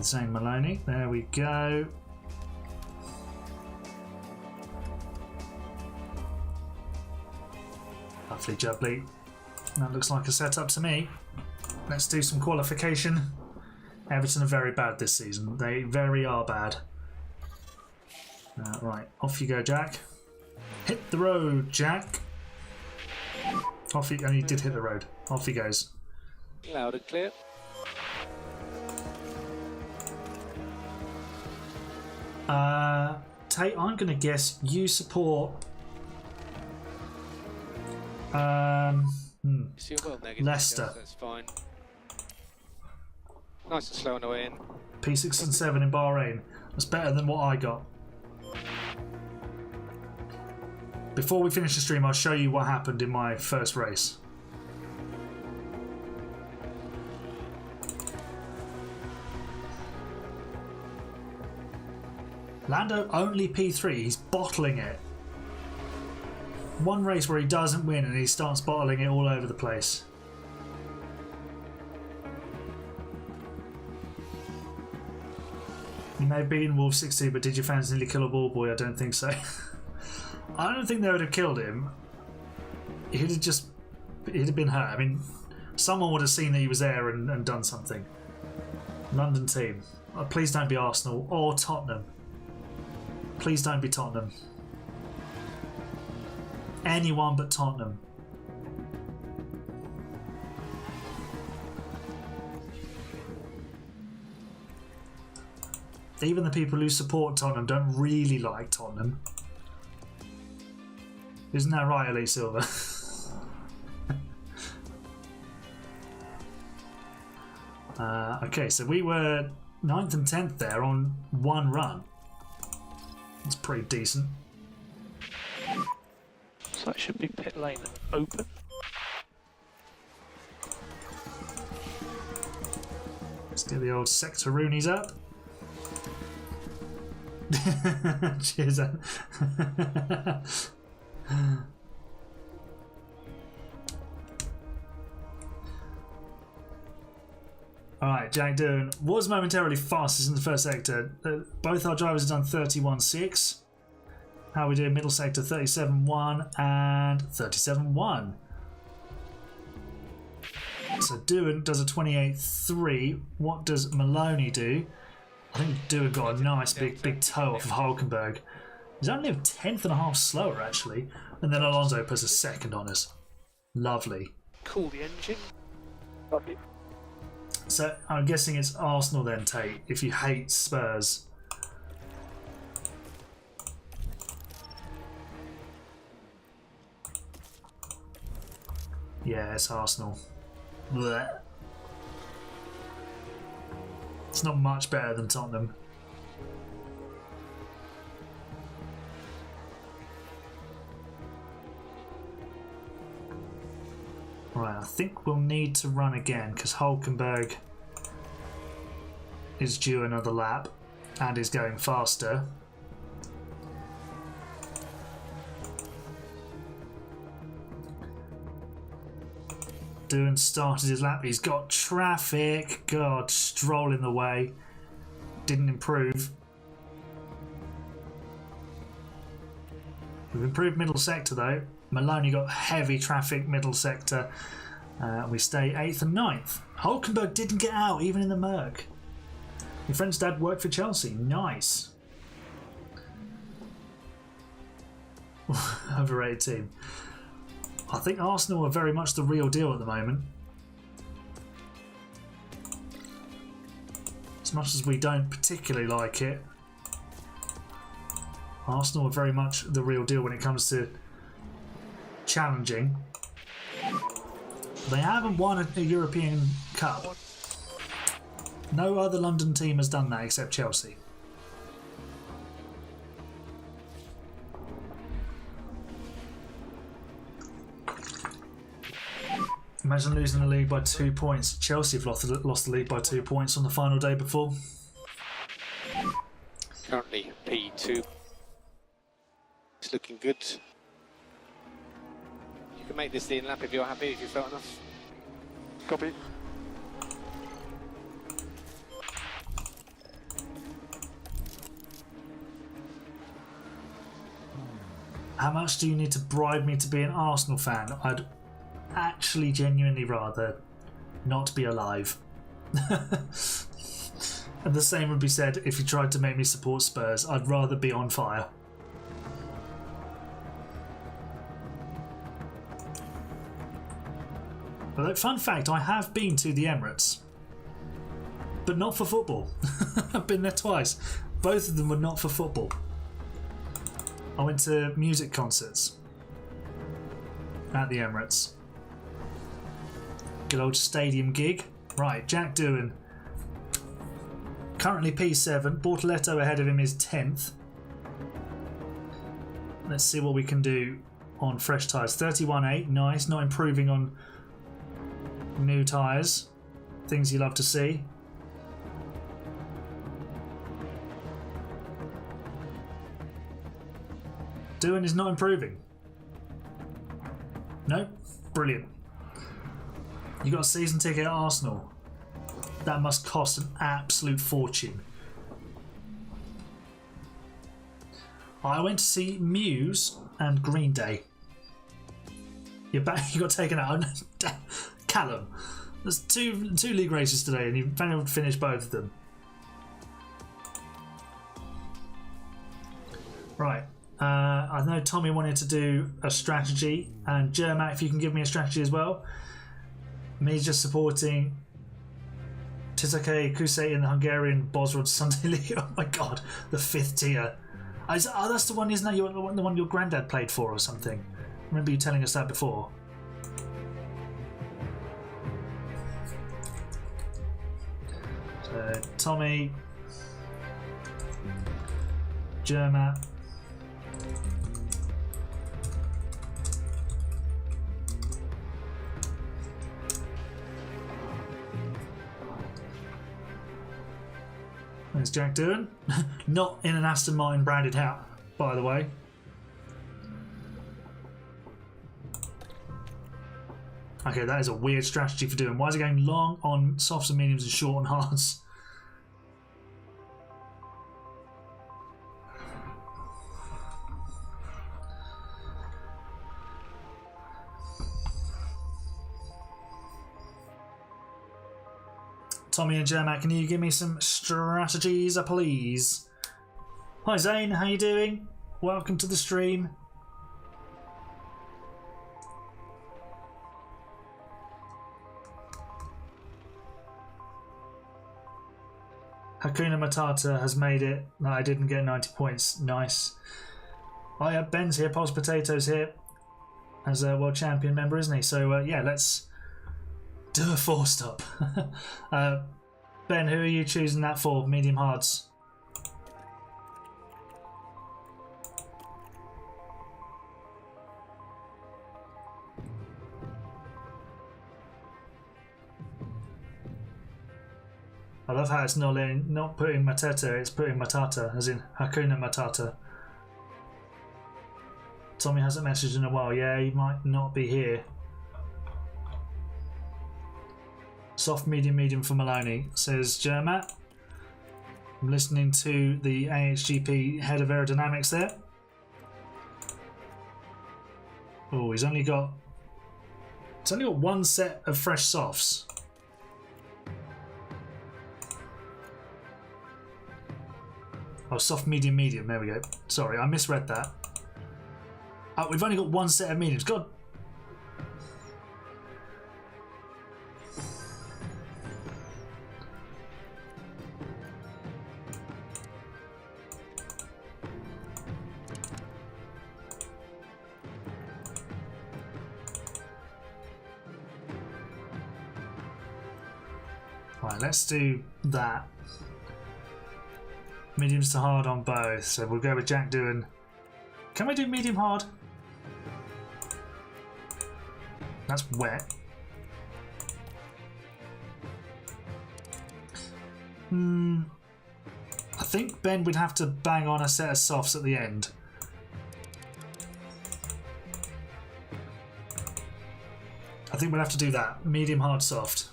Zane Maloney. There we go. Lovely jubbly. That looks like a setup to me. Let's do some qualification. Everton are very bad this season. They very are bad. Right, off you go, Jack. Hit the road, Jack. Off he, and he did hit the road. Off he goes. Loud and clear. Tate, I'm going to guess you support See well negative. Leicester. That's fine. Nice and slow on the way in. P6 and 7 in Bahrain. That's better than what I got. Before we finish the stream, I'll show you what happened in my first race. Lando only P3, he's bottling it. One race where he doesn't win and he starts bottling it all over the place. You may have beaten Wolf 60, but did your fans nearly kill a ball boy? I don't think so. I don't think they would have killed him. He'd have been hurt. I mean, someone would have seen that he was there and done something. London team. Oh, please don't be Arsenal or Tottenham. Please don't be Tottenham. Anyone but Tottenham. Even the people who support Tottenham don't really like Tottenham. Isn't that right, Elite Silver? Okay, so we were 9th and 10th there on one run. That's pretty decent. So that should be pit lane open. Let's get the old sector-roonies up. Cheers, Anne. Alright, Jack Doohan was momentarily fastest in the first sector. Both our drivers have done 31.6. How are we doing? Middle sector 37.1 and 37.1. So Doohan does a 28.3. What does Maloney do? I think Doohan got a nice big toe off of Hulkenberg. He's only a 10th.5 slower actually. And then Alonso puts a second on us. Lovely. Cool the engine. Lovely. So I'm guessing it's Arsenal then, Tate, if you hate Spurs. Yeah, it's Arsenal. Blech. It's not much better than Tottenham. Right, I think we'll need to run again because Hulkenberg is due another lap and is going faster. Doohan started his lap. He's got traffic. God, Stroll in the way. Didn't improve. We've improved middle sector though. Maloney got heavy traffic middle sector. We stay 8th and 9th. Hulkenberg didn't get out even in the Merc. Your friend's dad worked for Chelsea. Nice. Overrated team. I think Arsenal are very much the real deal at the moment. As much as we don't particularly like it, Arsenal are very much the real deal when it comes to challenging. They haven't won a European Cup. No other London team has done that except Chelsea. Imagine losing the league by 2 points. Chelsea have lost the league by 2 points on the final day before. Currently P2. It's looking good. You can make this the lap if you're happy, if you felt enough. Copy. How much do you need to bribe me to be an Arsenal fan? I'd actually genuinely rather not be alive. And the same would be said if you tried to make me support Spurs. I'd rather be on fire. But fun fact, I have been to the Emirates, but not for football. I've been there twice. Both of them were not for football. I went to music concerts at the Emirates. Good old stadium gig. Right, Jack Doohan. Currently P7. Bortoletto ahead of him is 10th. Let's see what we can do on fresh tyres. 31.8, nice. Not improving on new tyres. Things you love to see. Doohan is not improving. No? Brilliant. You got a season ticket at Arsenal. That must cost an absolute fortune. I went to see Muse and Green Day. You're back. You got taken out. Callum. There's two league races today, and you managed to finish both of them. Right. I know Tommy wanted to do a strategy, and Jermac, if you can give me a strategy as well. Me just supporting Tizake Kusei in the Hungarian Bosrod Sunday League. Oh my god, the 5th tier. Oh, that's the one, isn't that the one your granddad played for or something? I remember you telling us that before. So, Tommy, Jermac, there's Jack Doohan. Not in an Aston Martin branded hat, by the way. Okay, that is a weird strategy for Doohan. Why is it going long on softs and mediums and short on hards? Tommy and Jermac, can you give me some strategies, please? Hi Zane, how you doing? Welcome to the stream. Hakuna Matata has made it. No, I didn't get 90 points. Nice. Oh yeah, Ben's here. Pulse Potatoes here as a world champion member, isn't he? So yeah, let's do a 4-stop. Ben, who are you choosing that for? Medium hards. I love how it's not putting Matata, it's putting Matata, as in Hakuna Matata. Tommy hasn't messaged in a while. Yeah, he might not be here. Soft, medium, medium for Maloney, says Jermat. I'm listening to the AHGP head of aerodynamics there. Oh, it's only got one set of fresh softs. Oh, soft, medium, medium. There we go. Sorry, I misread that. Oh, we've only got one set of mediums. God. Right, let's do that. Mediums to hard on both, so we'll go with Jack doing... Can we do medium hard? That's wet. I think Ben would have to bang on a set of softs at the end. I think we'll have to do that. Medium hard soft.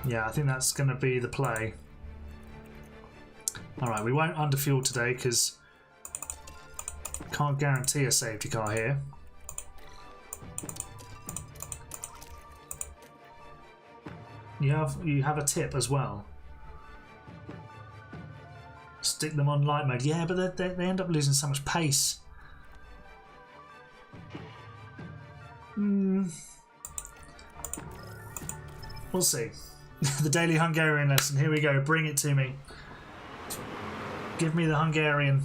Yeah, I think that's going to be the play. Alright, we won't underfuel today because can't guarantee a safety car here. You have a tip as well. Stick them on light mode. Yeah, but they end up losing so much pace. We'll see. The daily Hungarian lesson. Here we go. Bring it to me. Give me the Hungarian.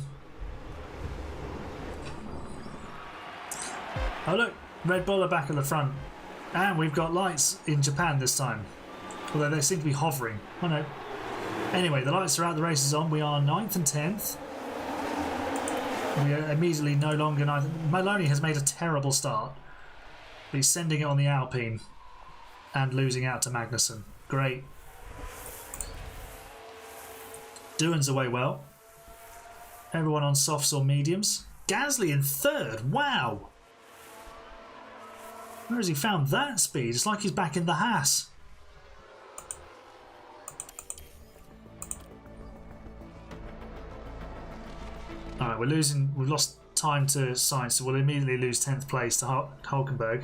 Oh look, Red Bull are back at the front. And we've got lights in Japan this time. Although they seem to be hovering. Oh no. Anyway, the lights are out, the race is on. We are 9th and 10th. We are immediately no longer 9th. Maloney has made a terrible start. He's sending it on the Alpine. And losing out to Magnussen. Great. Doohan's away well. Everyone on softs or mediums. Gasly in 3rd. Wow. Where has he found that speed? It's like he's back in the Haas. Alright, we've lost time to Sainz, so we'll immediately lose 10th place to Hulkenberg.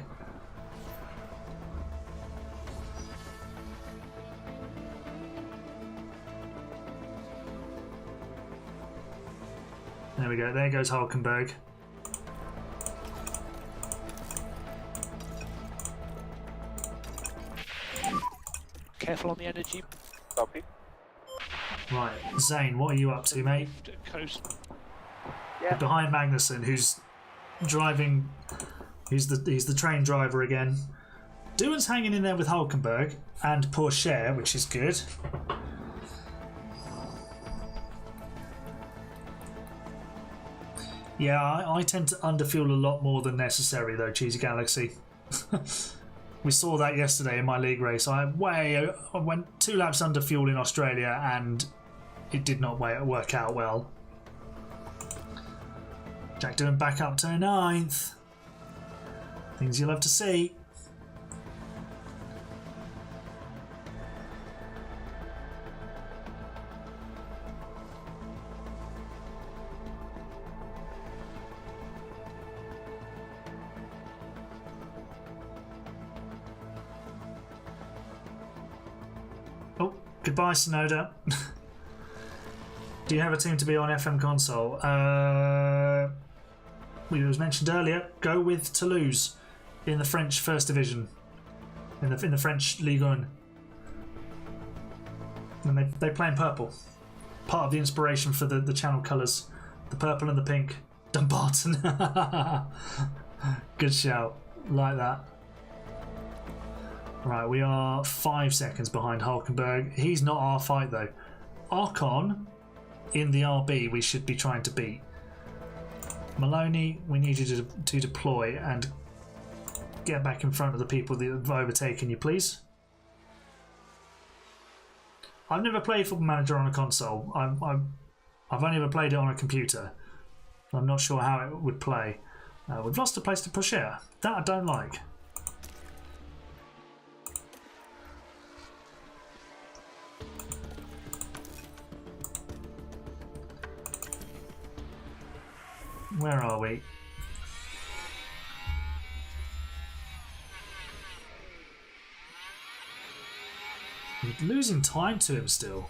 There we go, there goes Hulkenberg. Careful on the energy. Copy. Right, Zane, what are you up to, mate? Coast. Yeah. Behind Magnussen, who's driving. He's the train driver again. Doohan's hanging in there with Hulkenberg and Pourchaire, which is good. Yeah, I tend to underfuel a lot more than necessary, though, Cheesy Galaxy. We saw that yesterday in my league race. I went 2 laps under fuel in Australia, and it did not work out well. Jack Doohan back up to 9th. Things you'll have to see. Oh, goodbye, Sonoda. Do you have a team to be on FM console? It was mentioned earlier. Go with Toulouse in the French First Division, in the French Ligue 1, and they play in purple. Part of the inspiration for the channel colours, the purple and the pink. Dumbarton. Good shout, like that. Right, we are 5 seconds behind Hulkenberg. He's not our fight though. Ocon in the RB we should be trying to beat. Maloney, we need you to deploy and get back in front of the people that have overtaken you, please. I've never played Football Manager on a console. I've only ever played it on a computer. I'm not sure how it would play. We've lost a place to push here. That I don't like. Where are we? We're losing time to him still.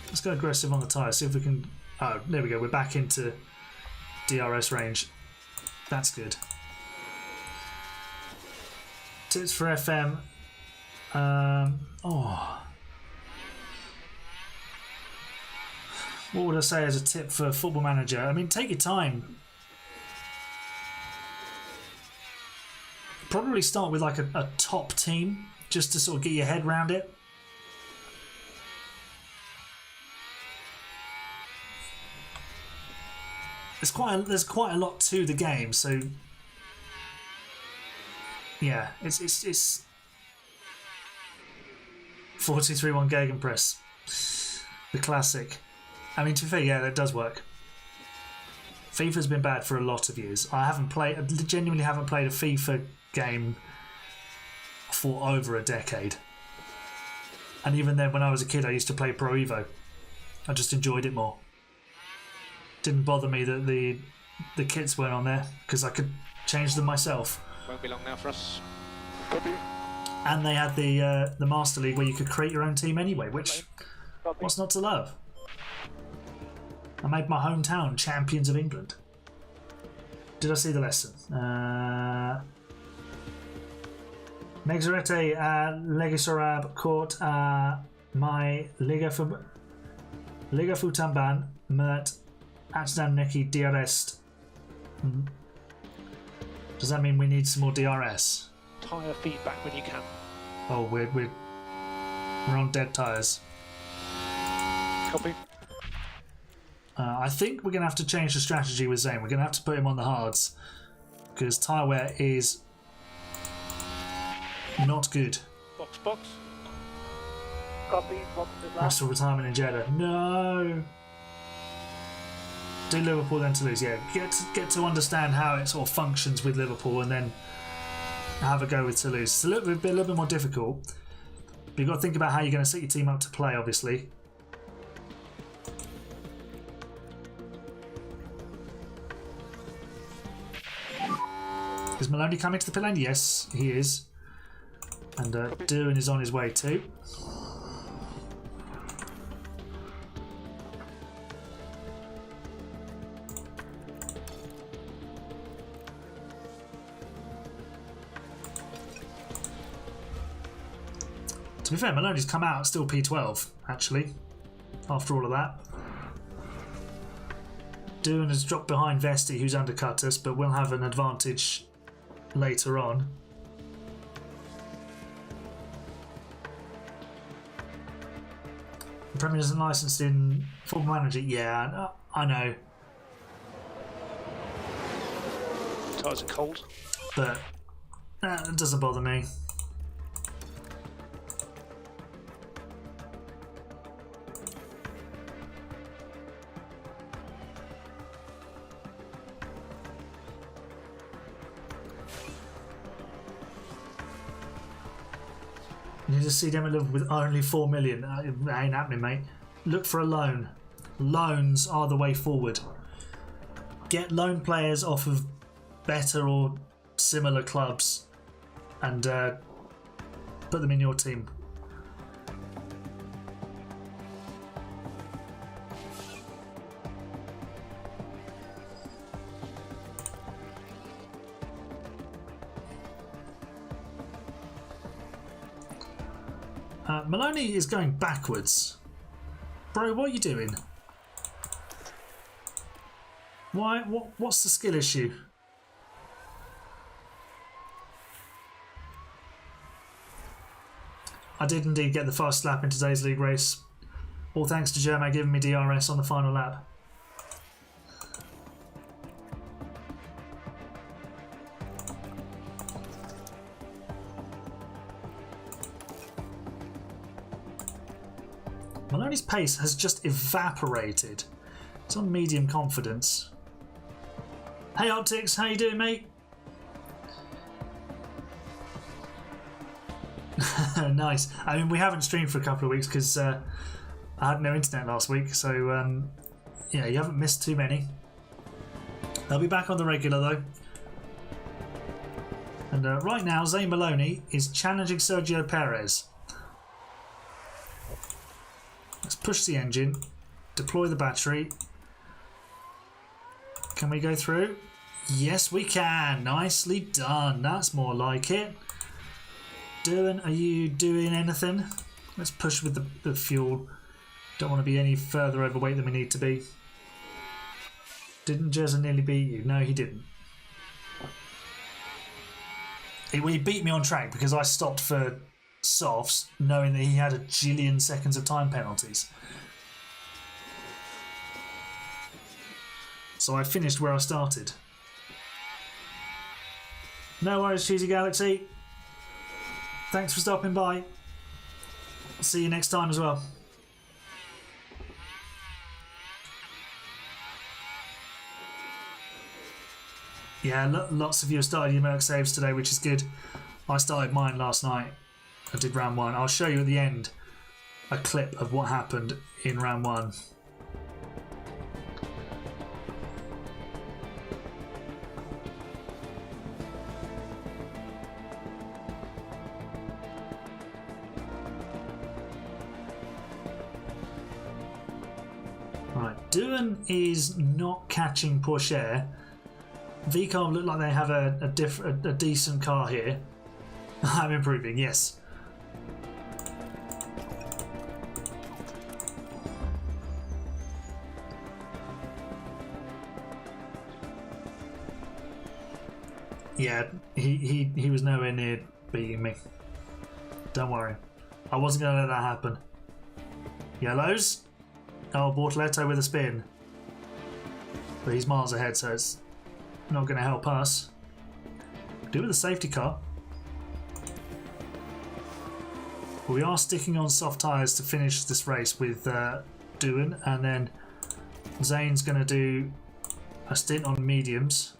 Let's go aggressive on the tyres, see if we can... Oh, there we go, we're back into DRS range. That's good. Tips for FM. What would I say as a tip for Football Manager? I mean, take your time. Probably start with like a top team, just to sort of get your head around it. There's quite a lot to the game, so yeah, it's 4-2-3-1 Gegenpress, the classic. I mean, to be fair, yeah, that does work. FIFA's been bad for a lot of years. I genuinely haven't played a FIFA game for over a decade. And even then, when I was a kid, I used to play Pro Evo. I just enjoyed it more. Didn't bother me that the kits weren't on there because I could change them myself. Won't be long now for us. And they had the Master League where you could create your own team anyway, which what's not to love? I made my hometown champions of England. Did I see the lesson? Megzerete Legisorab Court my Liga Futamban Mert Amsterdam Neki DRS. Does that mean we need some more DRS? Tyre feedback when you can. Oh, we're on dead tyres. Copy. I think we're going to have to change the strategy with Zane. We're going to have to put him on the hards because tyre wear is not good. Box. Copy. Box is last. Russell retirement in Jeddah. No. Do Liverpool then Toulouse. Yeah, get to understand how it sort of functions with Liverpool and then have a go with Toulouse. It's a little bit more difficult. But you've got to think about how you're going to set your team up to play, obviously. Is Maloney coming to the pit lane? Yes, he is. And Doohan is on his way too. To be fair, Maloney's come out still P12, actually, after all of that. Doohan has dropped behind Vesti, who's undercut us, but we'll have an advantage later on. The Premier isn't licensed in Football Manager. Yeah, I know. Tyres are cold. But it doesn't bother me. You need to see them at Liverpool with only 4 million. That ain't happening, mate. Look for a loan. Loans are the way forward. Get loan players off of better or similar clubs and put them in your team. Maloney is going backwards. Bro, what are you doing? Why? What's the skill issue? I did indeed get the fast lap in today's league race. All thanks to Jermaine giving me DRS on the final lap. Maloney's pace has just evaporated. It's on medium confidence. Hey Optics, how you doing, mate? Nice. I mean, we haven't streamed for a couple of weeks because I had no internet last week, so yeah, you haven't missed too many. They'll be back on the regular though. And right now, Zane Maloney is challenging Sergio Perez. Let's push the engine, deploy the battery. Can we go through? Yes, we can. Nicely done. That's more like it. Dylan, are you doing anything? Let's push with the fuel. Don't want to be any further overweight than we need to be. Didn't Jezza nearly beat you? No, he didn't. He beat me on track because I stopped for softs knowing that he had a jillion seconds of time penalties. So I finished where I started. No worries, Cheesy Galaxy. Thanks for stopping by. See you next time as well. Yeah, lots of you have started your Merc saves today, which is good. I started mine last night. I did round 1. I'll show you at the end a clip of what happened in round 1. Right, Doohan is not catching Porsche. VCARB look like they have a decent car here. I'm improving, yes. Yeah, he was nowhere near beating me. Don't worry. I wasn't going to let that happen. Yellows? Oh, Bortoletto with a spin. But he's miles ahead, so it's not going to help us. Do with a safety car. But we are sticking on soft tyres to finish this race with Doohan, and then Zane's going to do a stint on mediums.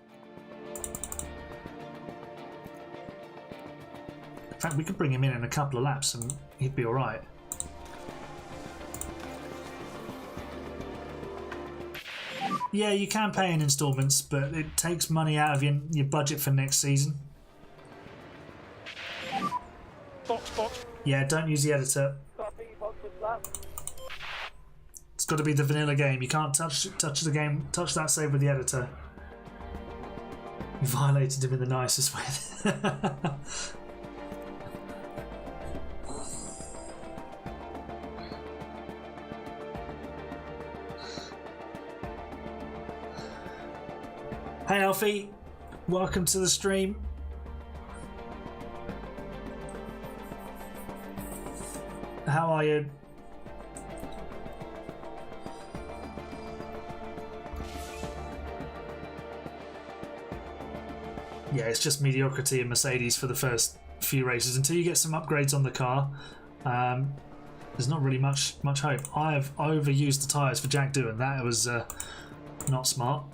In fact, we could bring him in a couple of laps and he'd be alright. Yeah, you can pay in instalments, but it takes money out of your budget for next season. Box. Yeah, don't use the editor. It's got to be the vanilla game. You can't touch the game, touch that save with the editor. You violated him in the nicest way. Hey Alfie, welcome to the stream. How are you? Yeah, it's just mediocrity in Mercedes for the first few races until you get some upgrades on the car. There's not really much hope. I've overused the tyres for Jack Doohan. That was not smart.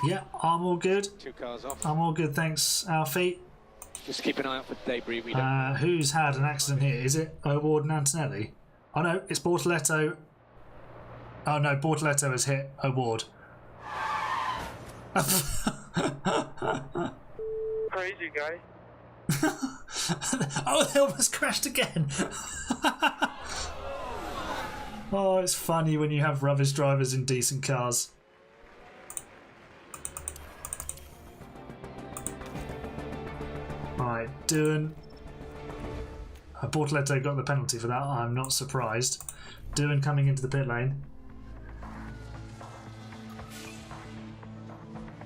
Yeah, I'm all good. 2 cars off. I'm all good, thanks, Alfie. Just keep an eye out for debris. Who's had an accident here? Is it O'Ward and Antonelli? Oh no, it's Bortoletto. Oh no, Bortoletto has hit O'Ward. Crazy guy. Oh, they almost crashed again. Oh, it's funny when you have rubbish drivers in decent cars. Right, Doohan. Bortoletto got the penalty for that. I'm not surprised. Doohan coming into the pit lane.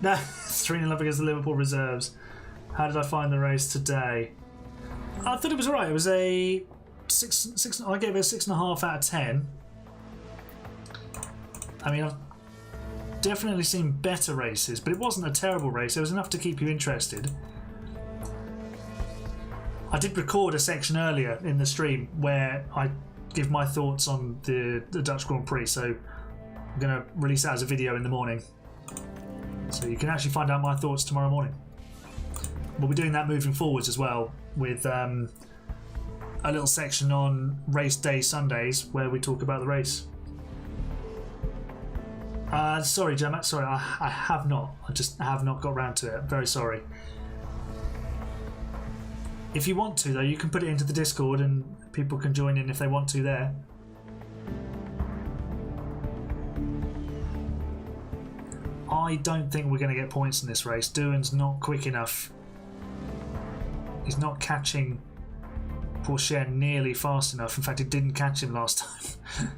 No, 3-0 against the Liverpool reserves. How did I find the race today? I thought it was alright. It was a 6. I gave it a 6.5 out of 10. I mean, I've definitely seen better races, but it wasn't a terrible race. It was enough to keep you interested. I did record a section earlier in the stream where I give my thoughts on the Dutch Grand Prix, so I'm going to release that as a video in the morning. So you can actually find out my thoughts tomorrow morning. We'll be doing that moving forwards as well, with a little section on race day Sundays where we talk about the race. Sorry, Gemma. Sorry, I have not. I just have not got round to it. I'm very sorry. If you want to, though, you can put it into the Discord and people can join in if they want to there. I don't think we're going to get points in this race. Doohan's not quick enough. He's not catching Pourchaire nearly fast enough. In fact, it didn't catch him last time.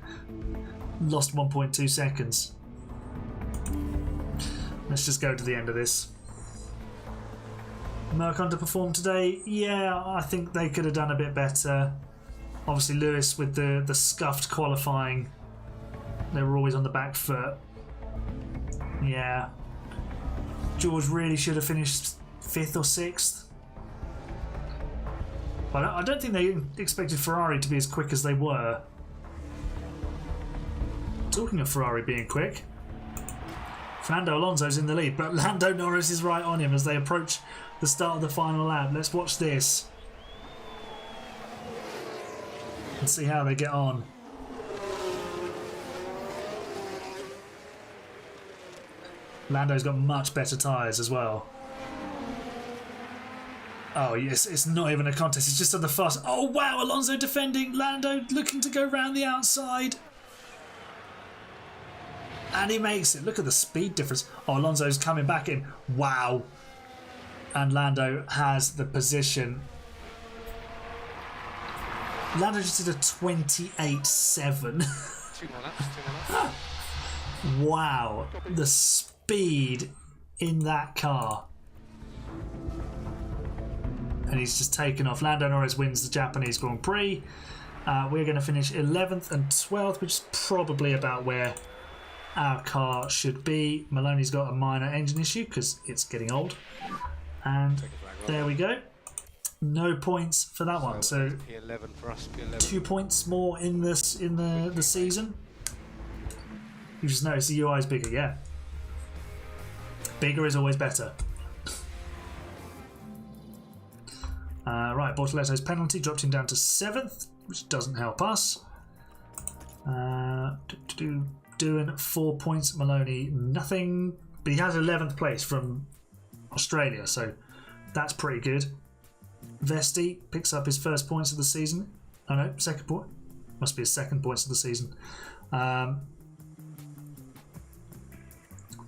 Lost 1.2 seconds. Let's just go to the end of this. Merck underperformed today. Yeah, I think they could have done a bit better. Obviously, Lewis with the scuffed qualifying. They were always on the back foot. Yeah. George really should have finished 5th or 6th. But I don't think they expected Ferrari to be as quick as they were. Talking of Ferrari being quick, Fernando Alonso's in the lead, but Lando Norris is right on him as they approach the start of the final lap. Let's watch this and see how they get on. Lando's got much better tyres as well. Oh yes, it's not even a contest, it's just on the fast. Oh wow, Alonso defending, Lando looking to go round the outside. And he makes it. Look at the speed difference. Oh, Alonso's coming back in. Wow. And Lando has the position. Lando just did a 28.7. 2 more laps. Wow. The speed in that car. And he's just taken off. Lando Norris wins the Japanese Grand Prix. We're going to finish 11th and 12th, which is probably about where our car should be. Maloney's got a minor engine issue because it's getting old. And there we go. No points for that one. So P11 for us. P11. 2 points more in the season. You just notice the UI is bigger, yeah. Bigger is always better. Right, Bortoletto's penalty dropped him down to 7th, which doesn't help us. Doing 4 points, Maloney nothing, but he has 11th place from Australia, so that's pretty good. Vesti picks up his first points of the season. Oh no, second point. Must be his second points of the season.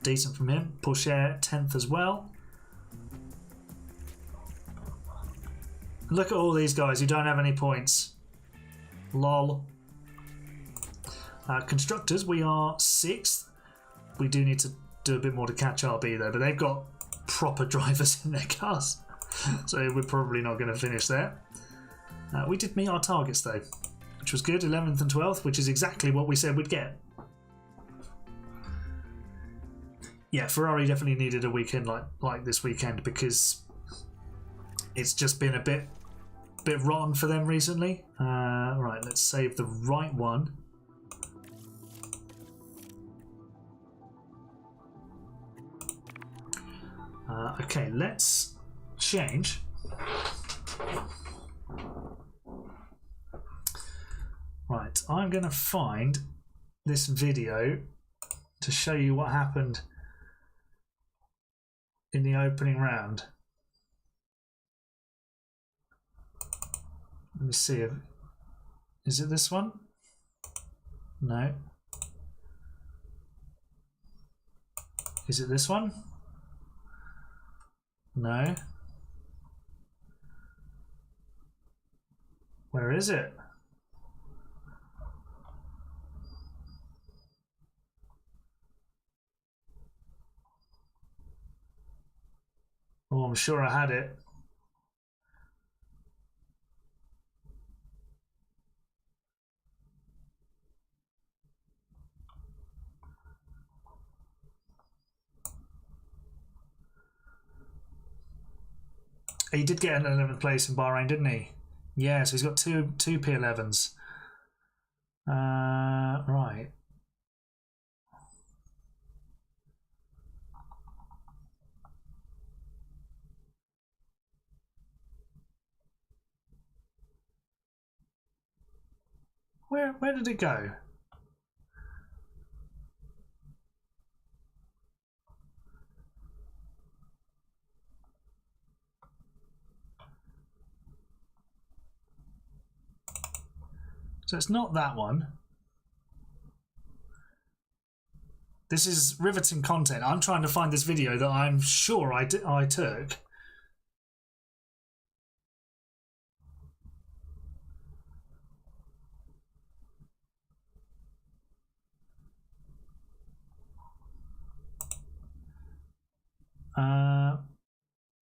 Decent from him. Pourchaire 10th as well. Look at all these guys who don't have any points. Lol. Constructors, we are 6th. We do need to do a bit more to catch RB though, but they've got proper drivers in their cars. So we're probably not going to finish there. We did meet our targets though, which was good. 11th and 12th, which is exactly what we said we'd get. Yeah, Ferrari definitely needed a weekend like this weekend because it's just been a bit rotten for them recently. Right, let's save the right one. Okay, let's change. Right, I'm going to find this video to show you what happened in the opening round. Let me see if... Is it this one? No. Is it this one? No. Where is it? Oh, I'm sure I had it. He did get an 11th place in Bahrain, didn't he? Yeah, so he's got two P11s. Right. Where did it go? So it's not that one. This is riveting content. I'm trying to find this video that I'm sure I took.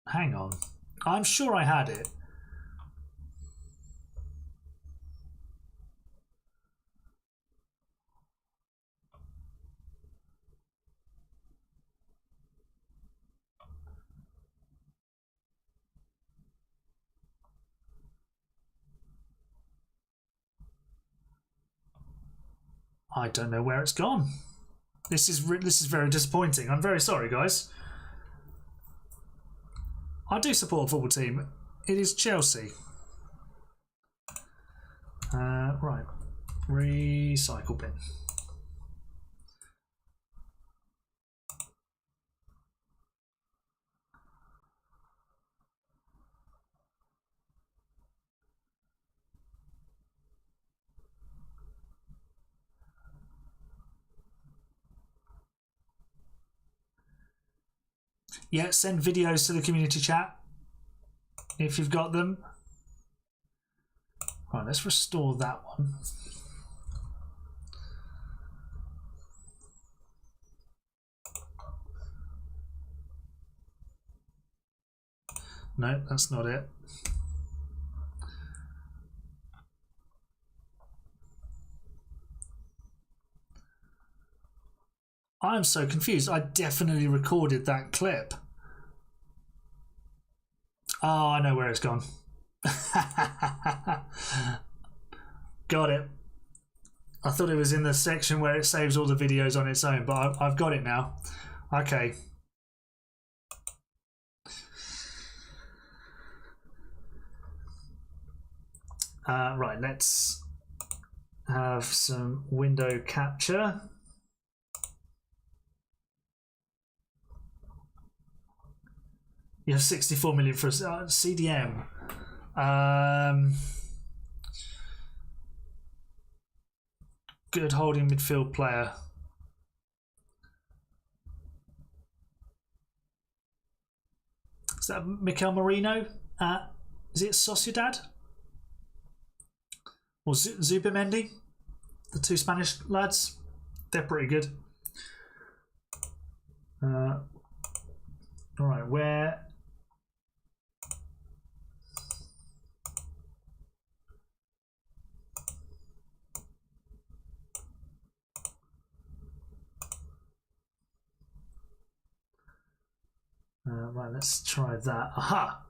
Hang on. I'm sure I had it. I don't know where it's gone. This is very disappointing. I'm very sorry, guys. I do support a football team. It is Chelsea. Right. Recycle bin. Yeah, send videos to the community chat if you've got them. Right, let's restore that one. No, that's not it. I'm so confused. I definitely recorded that clip. Oh, I know where it's gone. Got it. I thought it was in the section where it saves all the videos on its own, but I've got it now. Okay. Right, let's have some window capture. You have 64 million for CDM. Good holding midfield player. Is that Mikel Merino? Is it Sociedad? Or Zubimendi? The two Spanish lads? They're pretty good. Alright, where... right, let's try that. Aha!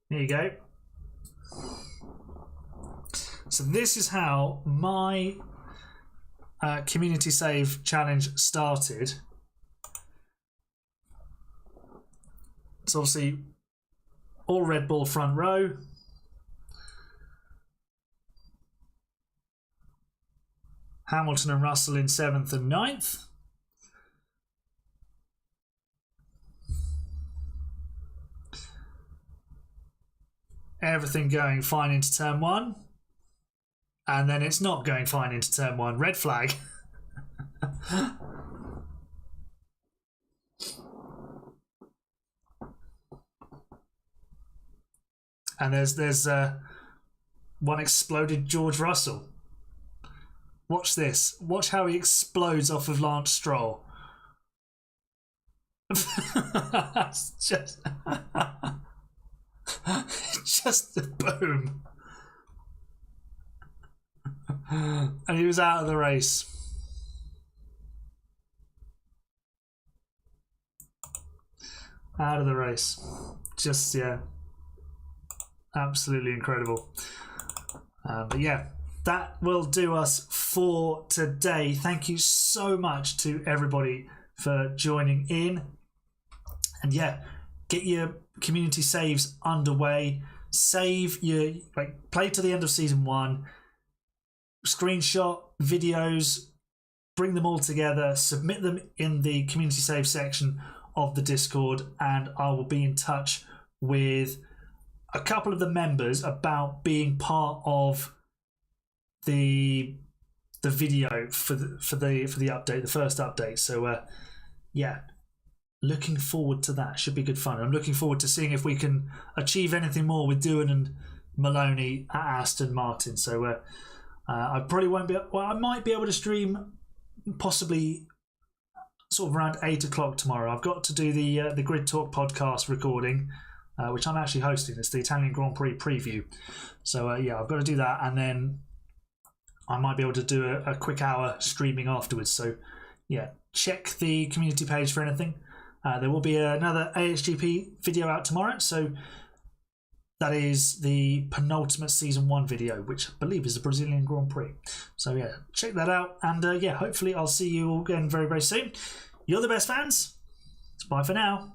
There you go. So this is how my community save challenge started. It's obviously all Red Bull front row. Hamilton and Russell in 7th and 9th. Everything going fine into turn 1. And then it's not going fine into turn 1. Red flag. And there's one exploded George Russell. Watch this. Watch how he explodes off of Lance Stroll. It's just a boom. And he was out of the race. out of the race. Just, yeah, absolutely incredible. But yeah, that will do us for today. Thank you so much to everybody for joining in. And yeah, get your community saves underway. Save your, play to the end of season 1. Screenshot videos, bring them all together, submit them in the community save section of the Discord, and I will be in touch with a couple of the members about being part of the video for the update, the first update. So yeah, looking forward to that. Should be good fun. I'm looking forward to seeing if we can achieve anything more with Doohan and Maloney at Aston Martin. So I probably won't be. Well, I might be able to stream possibly sort of around 8 o'clock tomorrow. I've got to do the GridTalk podcast recording, which I'm actually hosting. It's the Italian Grand Prix preview. So yeah, I've got to do that, and then I might be able to do a quick hour streaming afterwards. So yeah, check the community page for anything. There will be another AHGP video out tomorrow. So that is the penultimate season 1 video, which I believe is the Brazilian Grand Prix. So yeah, check that out. And yeah, hopefully I'll see you all again very, very soon. You're the best fans. Bye for now.